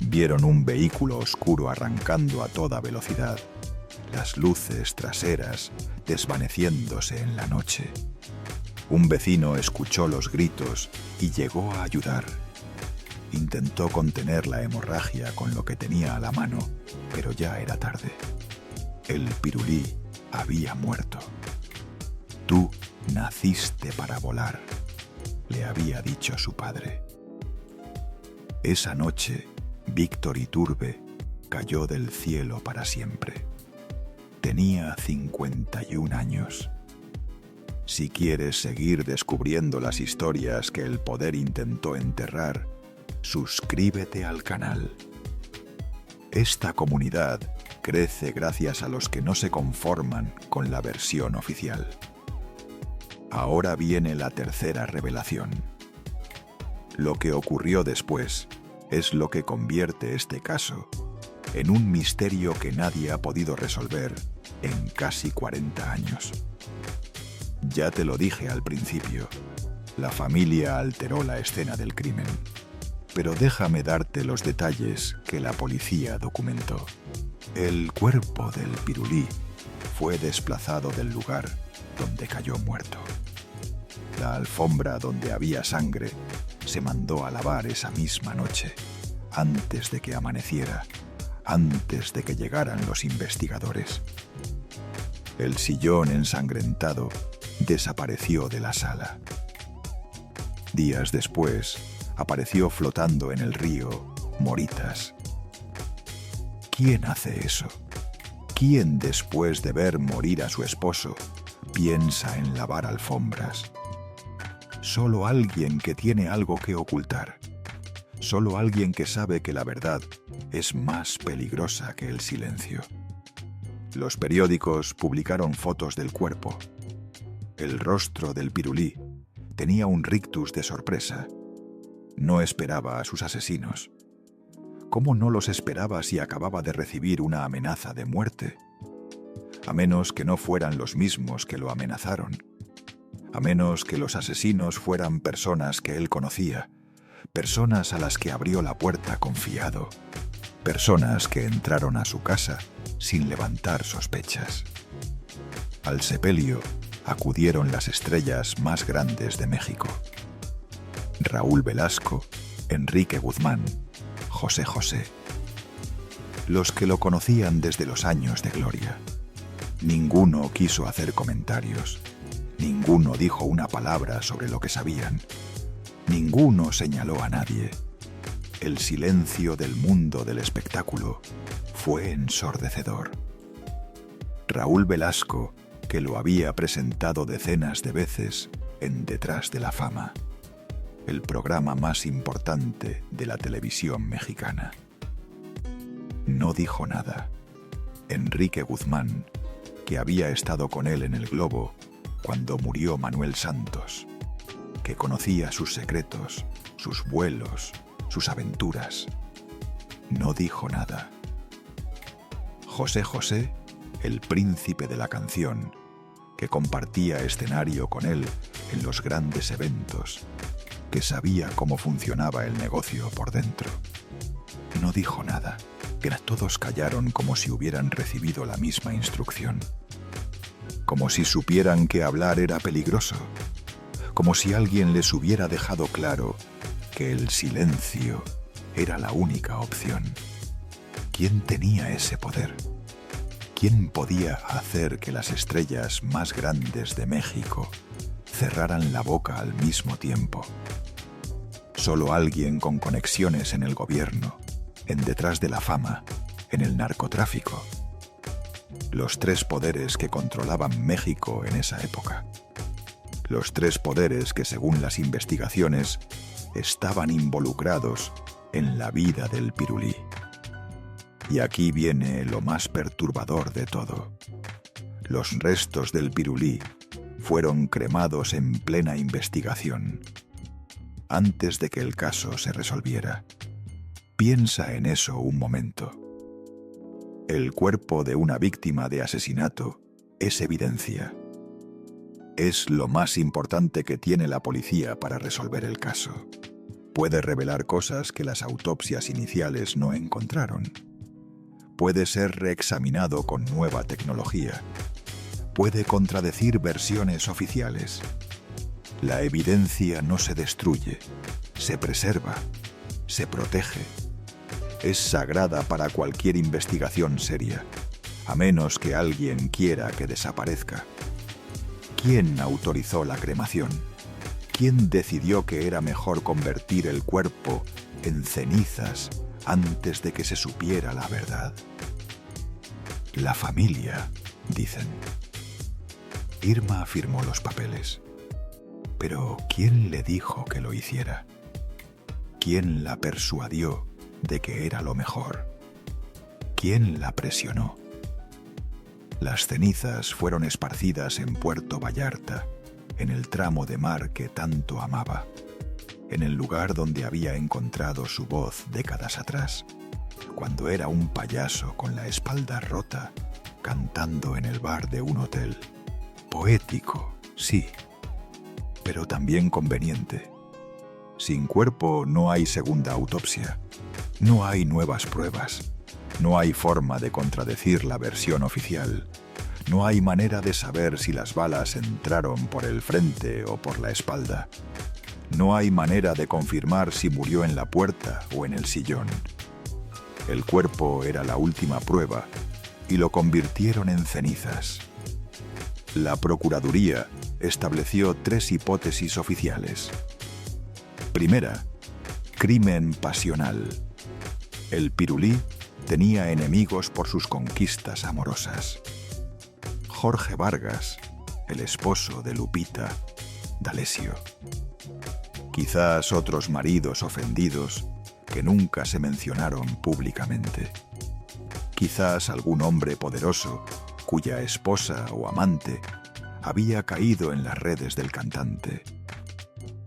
vieron un vehículo oscuro arrancando a toda velocidad, las luces traseras desvaneciéndose en la noche. Un vecino escuchó los gritos y llegó a ayudar. Intentó contener la hemorragia con lo que tenía a la mano, pero ya era tarde. El pirulí había muerto. Tú naciste para volar, le había dicho su padre. Esa noche, Víctor Iturbe cayó del cielo para siempre. Tenía 51 años. Si quieres seguir descubriendo las historias que el poder intentó enterrar, suscríbete al canal. Esta comunidad crece gracias a los que no se conforman con la versión oficial. Ahora viene la tercera revelación. Lo que ocurrió después es lo que convierte este caso en un misterio que nadie ha podido resolver en casi 40 años. Ya te lo dije al principio, la familia alteró la escena del crimen. Pero déjame darte los detalles que la policía documentó. El cuerpo del pirulí fue desplazado del lugar donde cayó muerto. La alfombra donde había sangre se mandó a lavar esa misma noche, antes de que amaneciera, antes de que llegaran los investigadores. El sillón ensangrentado desapareció de la sala. Días después, apareció flotando en el río Moritas. ¿Quién hace eso? ¿Quién, después de ver morir a su esposo, piensa en lavar alfombras? Solo alguien que tiene algo que ocultar. Solo alguien que sabe que la verdad es más peligrosa que el silencio. Los periódicos publicaron fotos del cuerpo. El rostro del pirulí tenía un rictus de sorpresa. No esperaba a sus asesinos. ¿Cómo no los esperaba si acababa de recibir una amenaza de muerte? A menos que no fueran los mismos que lo amenazaron. A menos que los asesinos fueran personas que él conocía. Personas a las que abrió la puerta confiado. Personas que entraron a su casa sin levantar sospechas. Al sepelio acudieron las estrellas más grandes de México: Raúl Velasco, Enrique Guzmán, José José. Los que lo conocían desde los años de gloria. Ninguno quiso hacer comentarios. Ninguno dijo una palabra sobre lo que sabían. Ninguno señaló a nadie. El silencio del mundo del espectáculo fue ensordecedor. Raúl Velasco, que lo había presentado decenas de veces en Detrás de la Fama, el programa más importante de la televisión mexicana. No dijo nada. Enrique Guzmán, que había estado con él en el globo cuando murió Manuel Santos, que conocía sus secretos, sus vuelos, sus aventuras, no dijo nada. José José, el príncipe de la canción, que compartía escenario con él en los grandes eventos, que sabía cómo funcionaba el negocio por dentro, no dijo nada. Todos callaron como si hubieran recibido la misma instrucción, como si supieran que hablar era peligroso, como si alguien les hubiera dejado claro que el silencio era la única opción. ¿Quién tenía ese poder? ¿Quién podía hacer que las estrellas más grandes de México cerraran la boca al mismo tiempo? Solo alguien con conexiones en el gobierno, en Detrás de la Fama, en el narcotráfico. Los tres poderes que controlaban México en esa época. Los tres poderes que, según las investigaciones, estaban involucrados en la vida del Pirulí. Y aquí viene lo más perturbador de todo. Los restos del Pirulí fueron cremados en plena investigación, antes de que el caso se resolviera. Piensa en eso un momento. El cuerpo de una víctima de asesinato es evidencia. Es lo más importante que tiene la policía para resolver el caso. Puede revelar cosas que las autopsias iniciales no encontraron. Puede ser reexaminado con nueva tecnología. Puede contradecir versiones oficiales. La evidencia no se destruye, se preserva, se protege. Es sagrada para cualquier investigación seria, a menos que alguien quiera que desaparezca. ¿Quién autorizó la cremación? ¿Quién decidió que era mejor convertir el cuerpo en cenizas antes de que se supiera la verdad? La familia, dicen. Irma firmó los papeles. Pero ¿quién le dijo que lo hiciera? ¿Quién la persuadió de que era lo mejor? ¿Quién la presionó? Las cenizas fueron esparcidas en Puerto Vallarta, en el tramo de mar que tanto amaba, en el lugar donde había encontrado su voz décadas atrás, cuando era un payaso con la espalda rota, cantando en el bar de un hotel. Poético, sí, pero también conveniente. Sin cuerpo no hay segunda autopsia, no hay nuevas pruebas, no hay forma de contradecir la versión oficial, no hay manera de saber si las balas entraron por el frente o por la espalda, no hay manera de confirmar si murió en la puerta o en el sillón. El cuerpo era la última prueba y lo convirtieron en cenizas. La Procuraduría estableció 3 hipótesis oficiales. Primera, crimen pasional. El Pirulí tenía enemigos por sus conquistas amorosas. Jorge Vargas, el esposo de Lupita D'Alessio. Quizás otros maridos ofendidos que nunca se mencionaron públicamente. Quizás algún hombre poderoso cuya esposa o amante había caído en las redes del cantante.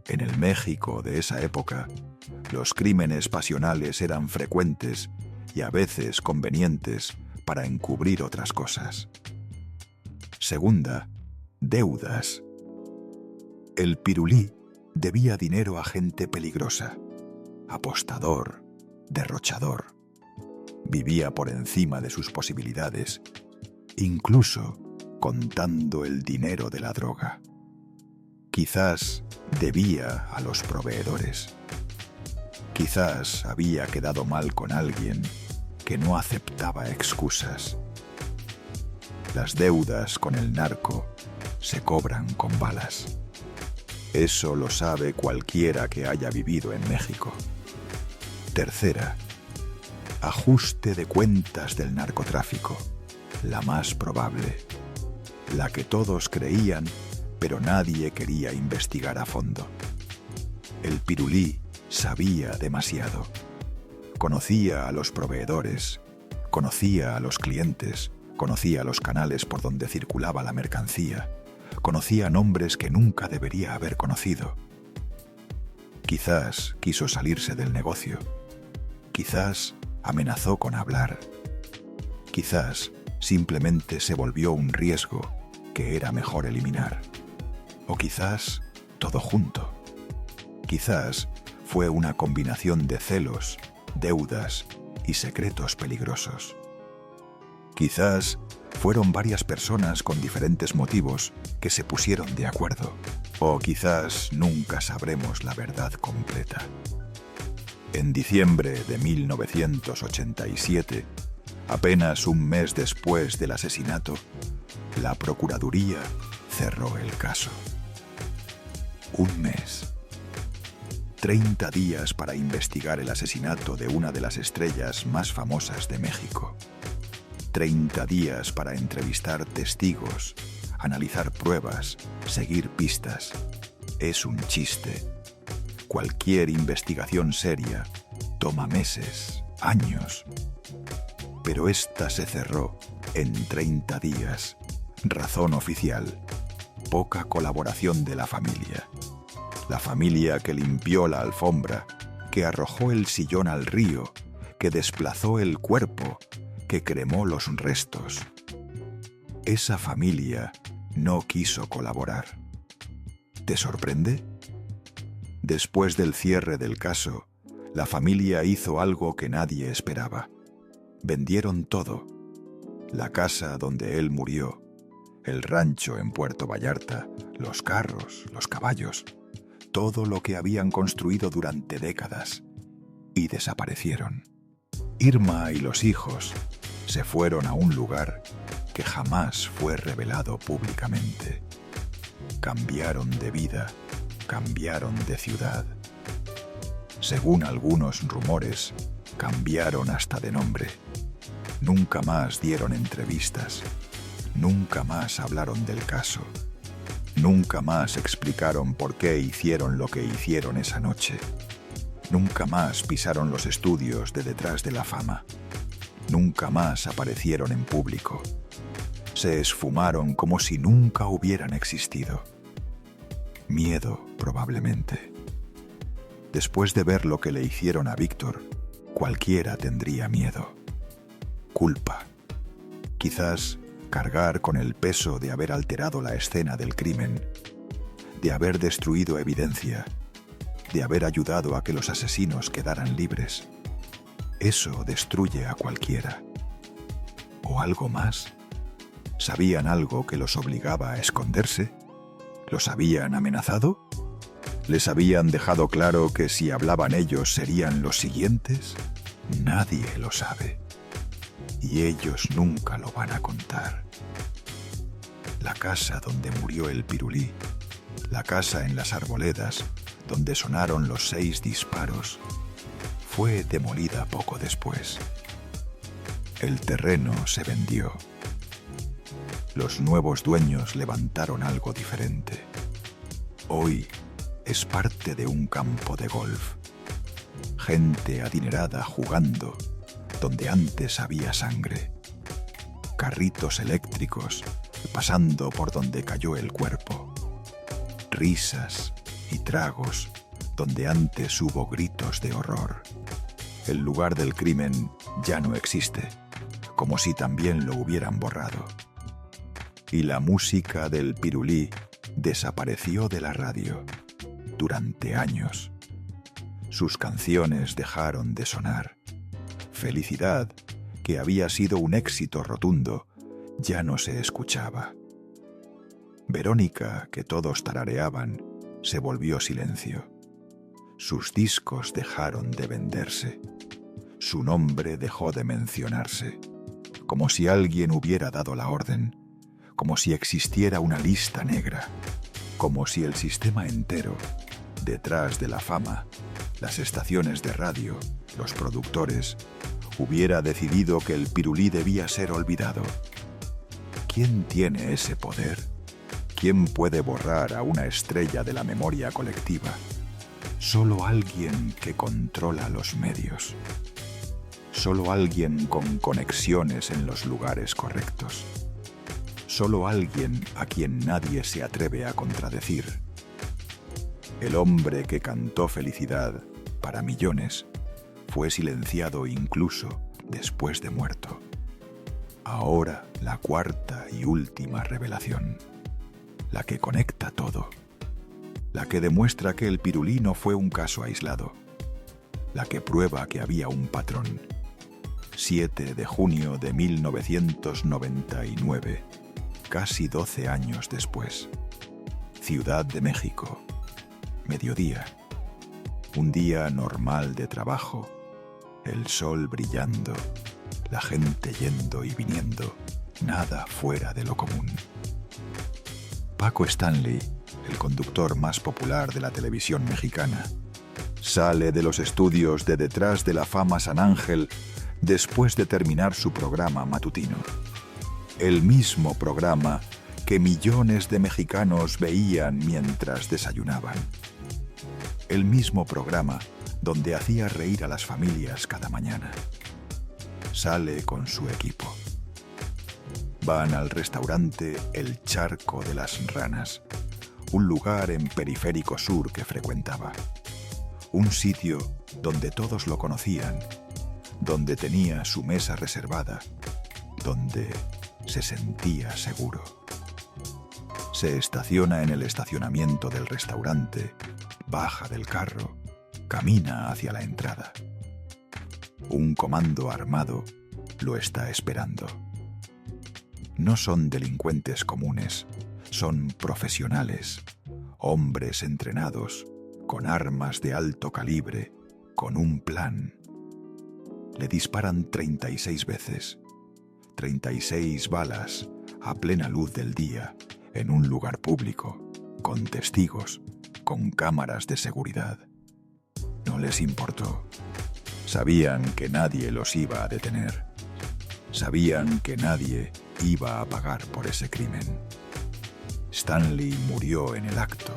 En el México de esa época, los crímenes pasionales eran frecuentes y a veces convenientes para encubrir otras cosas. Segunda, deudas. El Pirulí debía dinero a gente peligrosa, apostador, derrochador. Vivía por encima de sus posibilidades. Incluso contando el dinero de la droga. Quizás debía a los proveedores. Quizás había quedado mal con alguien que no aceptaba excusas. Las deudas con el narco se cobran con balas. Eso lo sabe cualquiera que haya vivido en México. Tercera, ajuste de cuentas del narcotráfico, la más probable, la que todos creían, pero nadie quería investigar a fondo. El pirulí sabía demasiado. Conocía a los proveedores, conocía a los clientes, conocía los canales por donde circulaba la mercancía, conocía nombres que nunca debería haber conocido. Quizás quiso salirse del negocio. Quizás amenazó con hablar. Quizás simplemente se volvió un riesgo que era mejor eliminar. O quizás todo junto. Quizás fue una combinación de celos, deudas y secretos peligrosos. Quizás fueron varias personas con diferentes motivos que se pusieron de acuerdo. O quizás nunca sabremos la verdad completa. En diciembre de 1987, apenas un mes después del asesinato, la Procuraduría cerró el caso. Un mes. 30 días para investigar el asesinato de una de las estrellas más famosas de México. 30 días para entrevistar testigos, analizar pruebas, seguir pistas. Es un chiste. Cualquier investigación seria toma meses, años. Pero esta se cerró en 30 días. Razón oficial: poca colaboración de la familia. La familia que limpió la alfombra, que arrojó el sillón al río, que desplazó el cuerpo, que cremó los restos. Esa familia no quiso colaborar. ¿Te sorprende? Después del cierre del caso, la familia hizo algo que nadie esperaba. Vendieron todo: la casa donde él murió, el rancho en Puerto Vallarta, los carros, los caballos, todo lo que habían construido durante décadas, y desaparecieron. Irma y los hijos se fueron a un lugar que jamás fue revelado públicamente. Cambiaron de vida, cambiaron de ciudad. Según algunos rumores, cambiaron hasta de nombre. Nunca más dieron entrevistas. Nunca más hablaron del caso. Nunca más explicaron por qué hicieron lo que hicieron esa noche. Nunca más pisaron los estudios de Detrás de la Fama. Nunca más aparecieron en público. Se esfumaron como si nunca hubieran existido. Miedo, probablemente. Después de ver lo que le hicieron a Víctor, cualquiera tendría miedo. Culpa. Quizás cargar con el peso de haber alterado la escena del crimen, de haber destruido evidencia, de haber ayudado a que los asesinos quedaran libres. Eso destruye a cualquiera. ¿O algo más? ¿Sabían algo que los obligaba a esconderse? ¿Los habían amenazado? ¿Les habían dejado claro que si hablaban ellos serían los siguientes? Nadie lo sabe. Y ellos nunca lo van a contar. La casa donde murió el pirulí, la casa en las Arboledas, donde sonaron los 6 disparos, fue demolida poco después. El terreno se vendió. Los nuevos dueños levantaron algo diferente. Hoy es parte de un campo de golf. Gente adinerada jugando donde antes había sangre. Carritos eléctricos pasando por donde cayó el cuerpo. Risas y tragos donde antes hubo gritos de horror. El lugar del crimen ya no existe, como si también lo hubieran borrado. Y la música del pirulí desapareció de la radio durante años. Sus canciones dejaron de sonar. Felicidad, que había sido un éxito rotundo, ya no se escuchaba. Verónica, que todos tarareaban, se volvió silencio. Sus discos dejaron de venderse. Su nombre dejó de mencionarse, como si alguien hubiera dado la orden, como si existiera una lista negra, como si el sistema entero, detrás de la fama, las estaciones de radio, los productores, hubiera decidido que el Pirulí debía ser olvidado. ¿Quién tiene ese poder? ¿Quién puede borrar a una estrella de la memoria colectiva? Solo alguien que controla los medios. Solo alguien con conexiones en los lugares correctos. Solo alguien a quien nadie se atreve a contradecir. El hombre que cantó felicidad para millones fue silenciado incluso después de muerto. Ahora la cuarta y última revelación, la que conecta todo, la que demuestra que el Pirulí no fue un caso aislado, la que prueba que había un patrón. 7 de junio de 1999, casi 12 años después. Ciudad de México, mediodía. Un día normal de trabajo, el sol brillando, la gente yendo y viniendo, nada fuera de lo común. Paco Stanley, el conductor más popular de la televisión mexicana, sale de los estudios de Detrás de la Fama San Ángel después de terminar su programa matutino. El mismo programa que millones de mexicanos veían mientras desayunaban. El mismo programa donde hacía reír a las familias cada mañana. Sale con su equipo. Van al restaurante El Charco de las Ranas, un lugar en Periférico Sur que frecuentaba. Un sitio donde todos lo conocían, donde tenía su mesa reservada, donde se sentía seguro. Se estaciona en el estacionamiento del restaurante, baja del carro, camina hacia la entrada. Un comando armado lo está esperando. No son delincuentes comunes, son profesionales, hombres entrenados, con armas de alto calibre, con un plan. Le disparan 36 veces, 36 balas a plena luz del día, en un lugar público, con testigos, con cámaras de seguridad. No les importó. Sabían que nadie los iba a detener. Sabían que nadie iba a pagar por ese crimen. Stanley murió en el acto.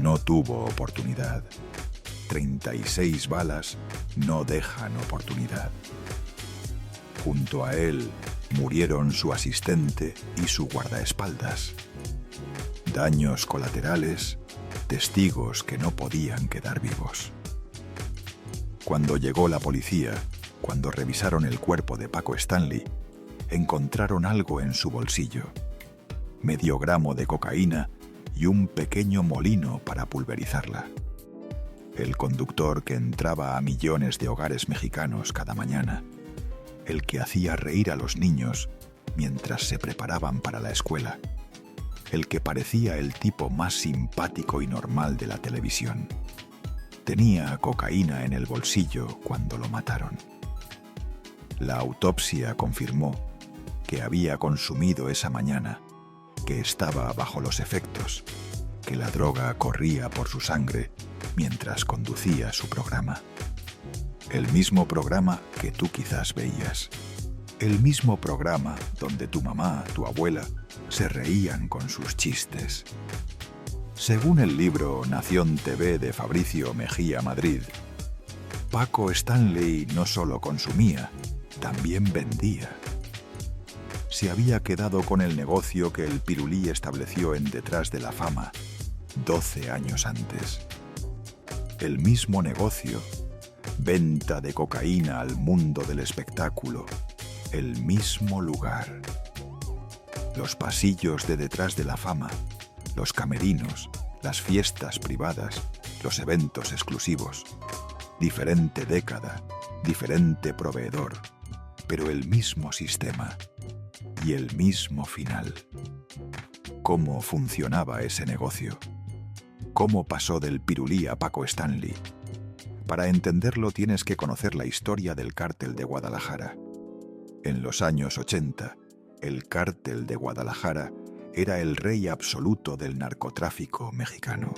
No tuvo oportunidad. 36 balas no dejan oportunidad. Junto a él murieron su asistente y su guardaespaldas. Daños colaterales, testigos que no podían quedar vivos. Cuando llegó la policía, cuando revisaron el cuerpo de Paco Stanley, encontraron algo en su bolsillo. Medio gramo de cocaína y un pequeño molino para pulverizarla. El conductor que entraba a millones de hogares mexicanos cada mañana. El que hacía reír a los niños mientras se preparaban para la escuela. El que parecía el tipo más simpático y normal de la televisión. Tenía cocaína en el bolsillo cuando lo mataron. La autopsia confirmó que había consumido esa mañana, que estaba bajo los efectos, que la droga corría por su sangre mientras conducía su programa. El mismo programa que tú quizás veías. El mismo programa donde tu mamá, tu abuela, se reían con sus chistes. Según el libro Nación TV de Fabricio Mejía Madrid, Paco Stanley no solo consumía, también vendía. Se había quedado con el negocio que el Pirulí estableció en Detrás de la Fama 12 años antes. El mismo negocio, venta de cocaína al mundo del espectáculo, el mismo lugar. Los pasillos de Detrás de la Fama, los camerinos, las fiestas privadas, los eventos exclusivos. Diferente década, diferente proveedor, pero el mismo sistema y el mismo final. cómo funcionaba ese negocio. Cómo pasó del Pirulí a Paco Stanley. Para entenderlo tienes que conocer la historia del Cártel de Guadalajara. En los años 80, el Cártel de Guadalajara era el rey absoluto del narcotráfico mexicano.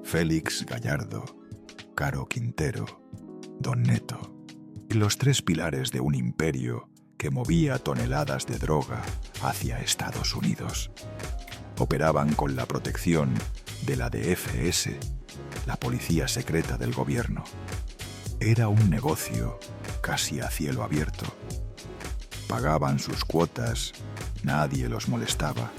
Félix Gallardo, Caro Quintero, Don Neto, y los tres pilares de un imperio que movía toneladas de droga hacia Estados Unidos. Operaban con la protección de la DFS, la policía secreta del gobierno. Era un negocio casi a cielo abierto. Pagaban sus cuotas, nadie los molestaba.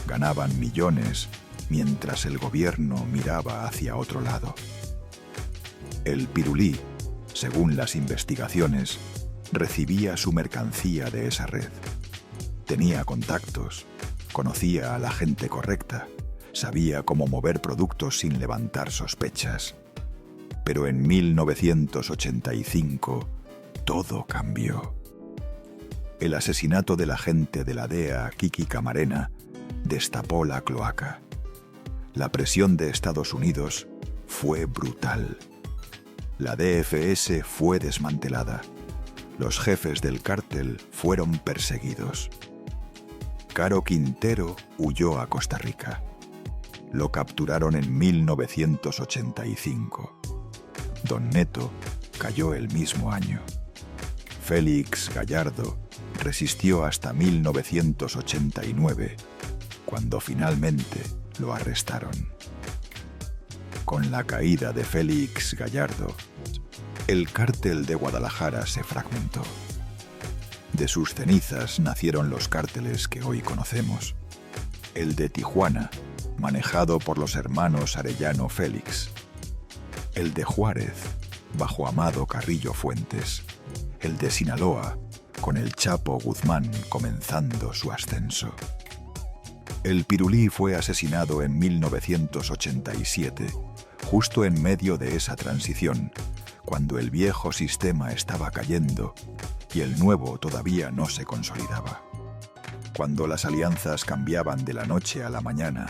Ganaban millones mientras el gobierno miraba hacia otro lado. El Pirulí, según las investigaciones, recibía su mercancía de esa red. Tenía contactos, conocía a la gente correcta, sabía cómo mover productos sin levantar sospechas. Pero en 1985 todo cambió. El asesinato del agente de la DEA, Kiki Camarena, destapó la cloaca. La presión de Estados Unidos fue brutal. La DFS fue desmantelada. Los jefes del cártel fueron perseguidos. Caro Quintero huyó a Costa Rica. Lo capturaron en 1985. Don Neto cayó el mismo año. Félix Gallardo resistió hasta 1989, cuando finalmente lo arrestaron. Con la caída de Félix Gallardo, el Cártel de Guadalajara se fragmentó. De sus cenizas nacieron los cárteles que hoy conocemos. El de Tijuana, manejado por los hermanos Arellano Félix. El de Juárez, bajo Amado Carrillo Fuentes. El de Sinaloa, con el Chapo Guzmán comenzando su ascenso. El Pirulí fue asesinado en 1987, justo en medio de esa transición, cuando el viejo sistema estaba cayendo y el nuevo todavía no se consolidaba. Cuando las alianzas cambiaban de la noche a la mañana,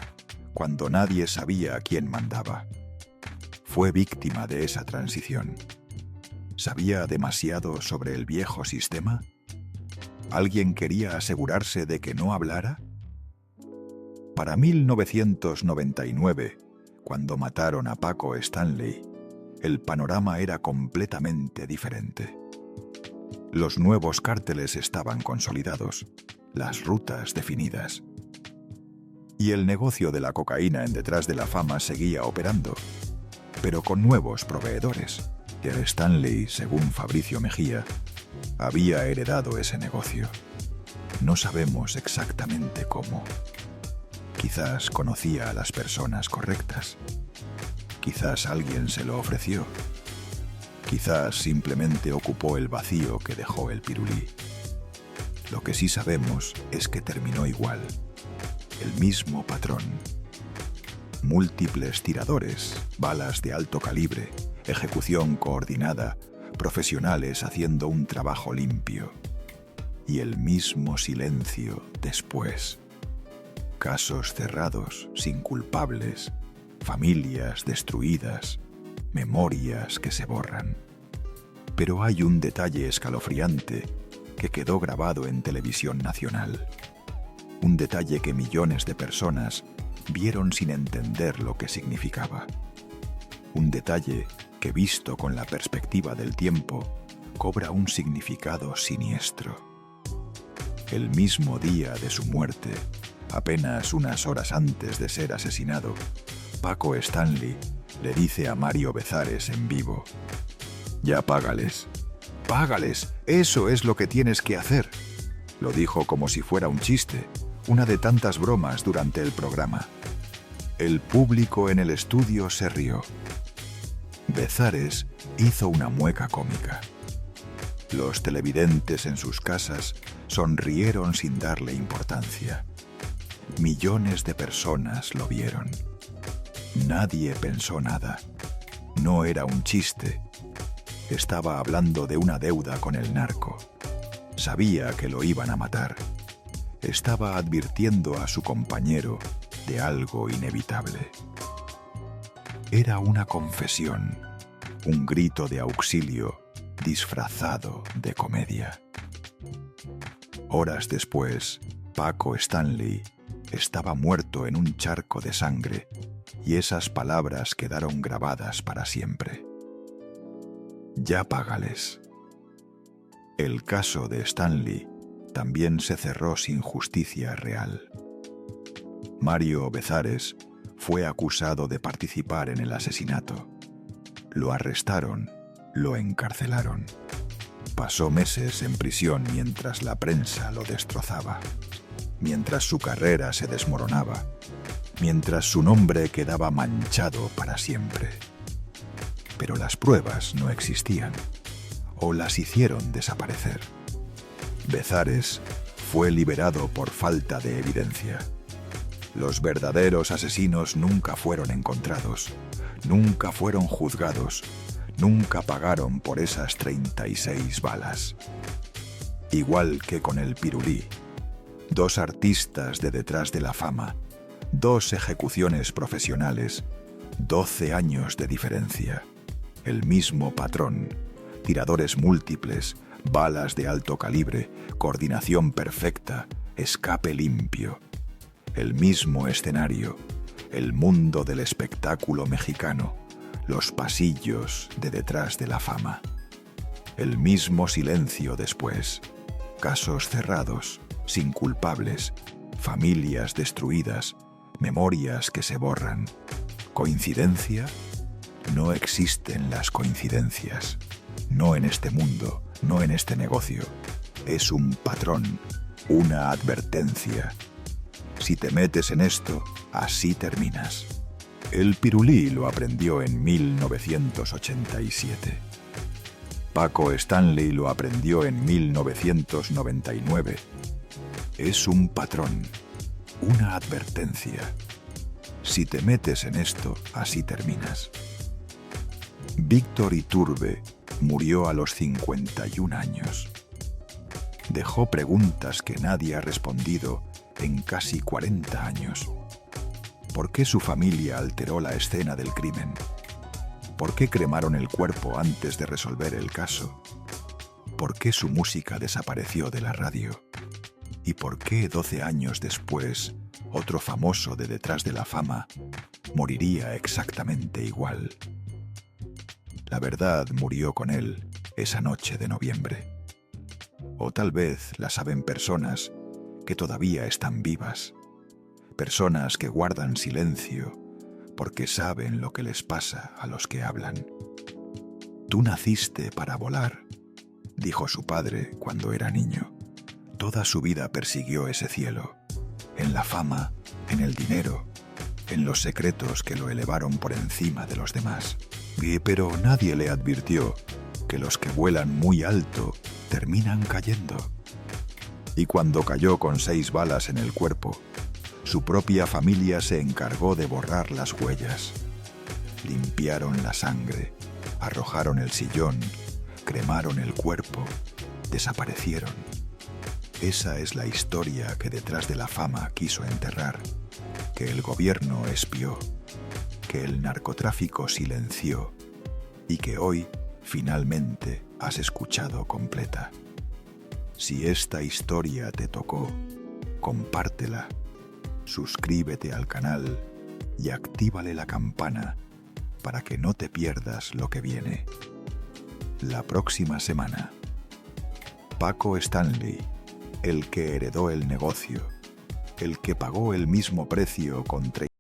cuando nadie sabía quién mandaba. Fue víctima de esa transición. ¿Sabía demasiado sobre el viejo sistema? ¿Alguien quería asegurarse de que no hablara? Para 1999, cuando mataron a Paco Stanley, el panorama era completamente diferente. Los nuevos cárteles estaban consolidados, las rutas definidas. Y el negocio de la cocaína en Detrás de la Fama seguía operando, pero con nuevos proveedores. Stanley, según Fabricio Mejía, había heredado ese negocio. No sabemos exactamente cómo. Quizás conocía a las personas correctas. Quizás alguien se lo ofreció. Quizás simplemente ocupó el vacío que dejó el Pirulí. Lo que sí sabemos es que terminó igual. El mismo patrón. Múltiples tiradores, balas de alto calibre, ejecución coordinada, profesionales haciendo un trabajo limpio. Y el mismo silencio después. Casos cerrados, sin culpables, familias destruidas, memorias que se borran. Pero hay un detalle escalofriante que quedó grabado en televisión nacional. Un detalle que millones de personas vieron sin entender lo que significaba. Un detalle que, visto con la perspectiva del tiempo, cobra un significado siniestro. El mismo día de su muerte, apenas unas horas antes de ser asesinado, Paco Stanley le dice a Mario Bezares en vivo: «Ya págales, págales, eso es lo que tienes que hacer». Lo dijo como si fuera un chiste, una de tantas bromas durante el programa. El público en el estudio se rió. Bezares hizo una mueca cómica. Los televidentes en sus casas sonrieron sin darle importancia. Millones de personas lo vieron. Nadie pensó nada. No era un chiste. Estaba hablando de una deuda con el narco. Sabía que lo iban a matar. estaba advirtiendo a su compañero de algo inevitable. Era una confesión, un grito de auxilio disfrazado de comedia. Horas después, Paco Stanley estaba muerto en un charco de sangre y esas palabras quedaron grabadas para siempre. Ya págales. El caso de Stanley también se cerró sin justicia real. Mario Bezares fue acusado de participar en el asesinato. Lo arrestaron, lo encarcelaron. Pasó meses en prisión mientras la prensa lo destrozaba, mientras su carrera se desmoronaba, mientras su nombre quedaba manchado para siempre. Pero las pruebas no existían, o las hicieron desaparecer. Bezares fue liberado por falta de evidencia. Los verdaderos asesinos nunca fueron encontrados, nunca fueron juzgados, nunca pagaron por esas 36 balas. Igual que con el Pirulí, dos artistas de detrás de la fama, dos ejecuciones profesionales, 12 años de diferencia. El mismo patrón, tiradores múltiples, balas de alto calibre, coordinación perfecta, escape limpio. El mismo escenario, el mundo del espectáculo mexicano, los pasillos de detrás de la fama. El mismo silencio después, casos cerrados, sin culpables, familias destruidas, memorias que se borran. ¿Coincidencia? No existen las coincidencias. No en este mundo, no en este negocio. Es un patrón, una advertencia. Si te metes en esto, así terminas. El Pirulí lo aprendió en 1987. Paco Stanley lo aprendió en 1999. Es un patrón, una advertencia. Si te metes en esto, así terminas. Víctor Iturbe murió a los 51 años. Dejó preguntas que nadie ha respondido en casi 40 años. ¿Por qué su familia alteró la escena del crimen? ¿Por qué cremaron el cuerpo antes de resolver el caso? ¿Por qué su música desapareció de la radio? ¿Y por qué 12 años después, otro famoso de detrás de la fama moriría exactamente igual? La verdad murió con él esa noche de noviembre. O tal vez la saben personas que todavía están vivas, personas que guardan silencio porque saben lo que les pasa a los que hablan. Tú naciste para volar, dijo su padre cuando era niño. Toda su vida persiguió ese cielo, en la fama, en el dinero, en los secretos que lo elevaron por encima de los demás. Pero nadie le advirtió que los que vuelan muy alto terminan cayendo. Y cuando cayó con 6 balas en el cuerpo, su propia familia se encargó de borrar las huellas. Limpiaron la sangre, arrojaron el sillón, cremaron el cuerpo, desaparecieron. Esa es la historia que detrás de la fama quiso enterrar, que el gobierno espió, que el narcotráfico silenció y que hoy finalmente has escuchado completa. Si esta historia te tocó, compártela, suscríbete al canal y actívale la campana para que no te pierdas lo que viene. La próxima semana, Paco Stanley, el que heredó el negocio, el que pagó el mismo precio con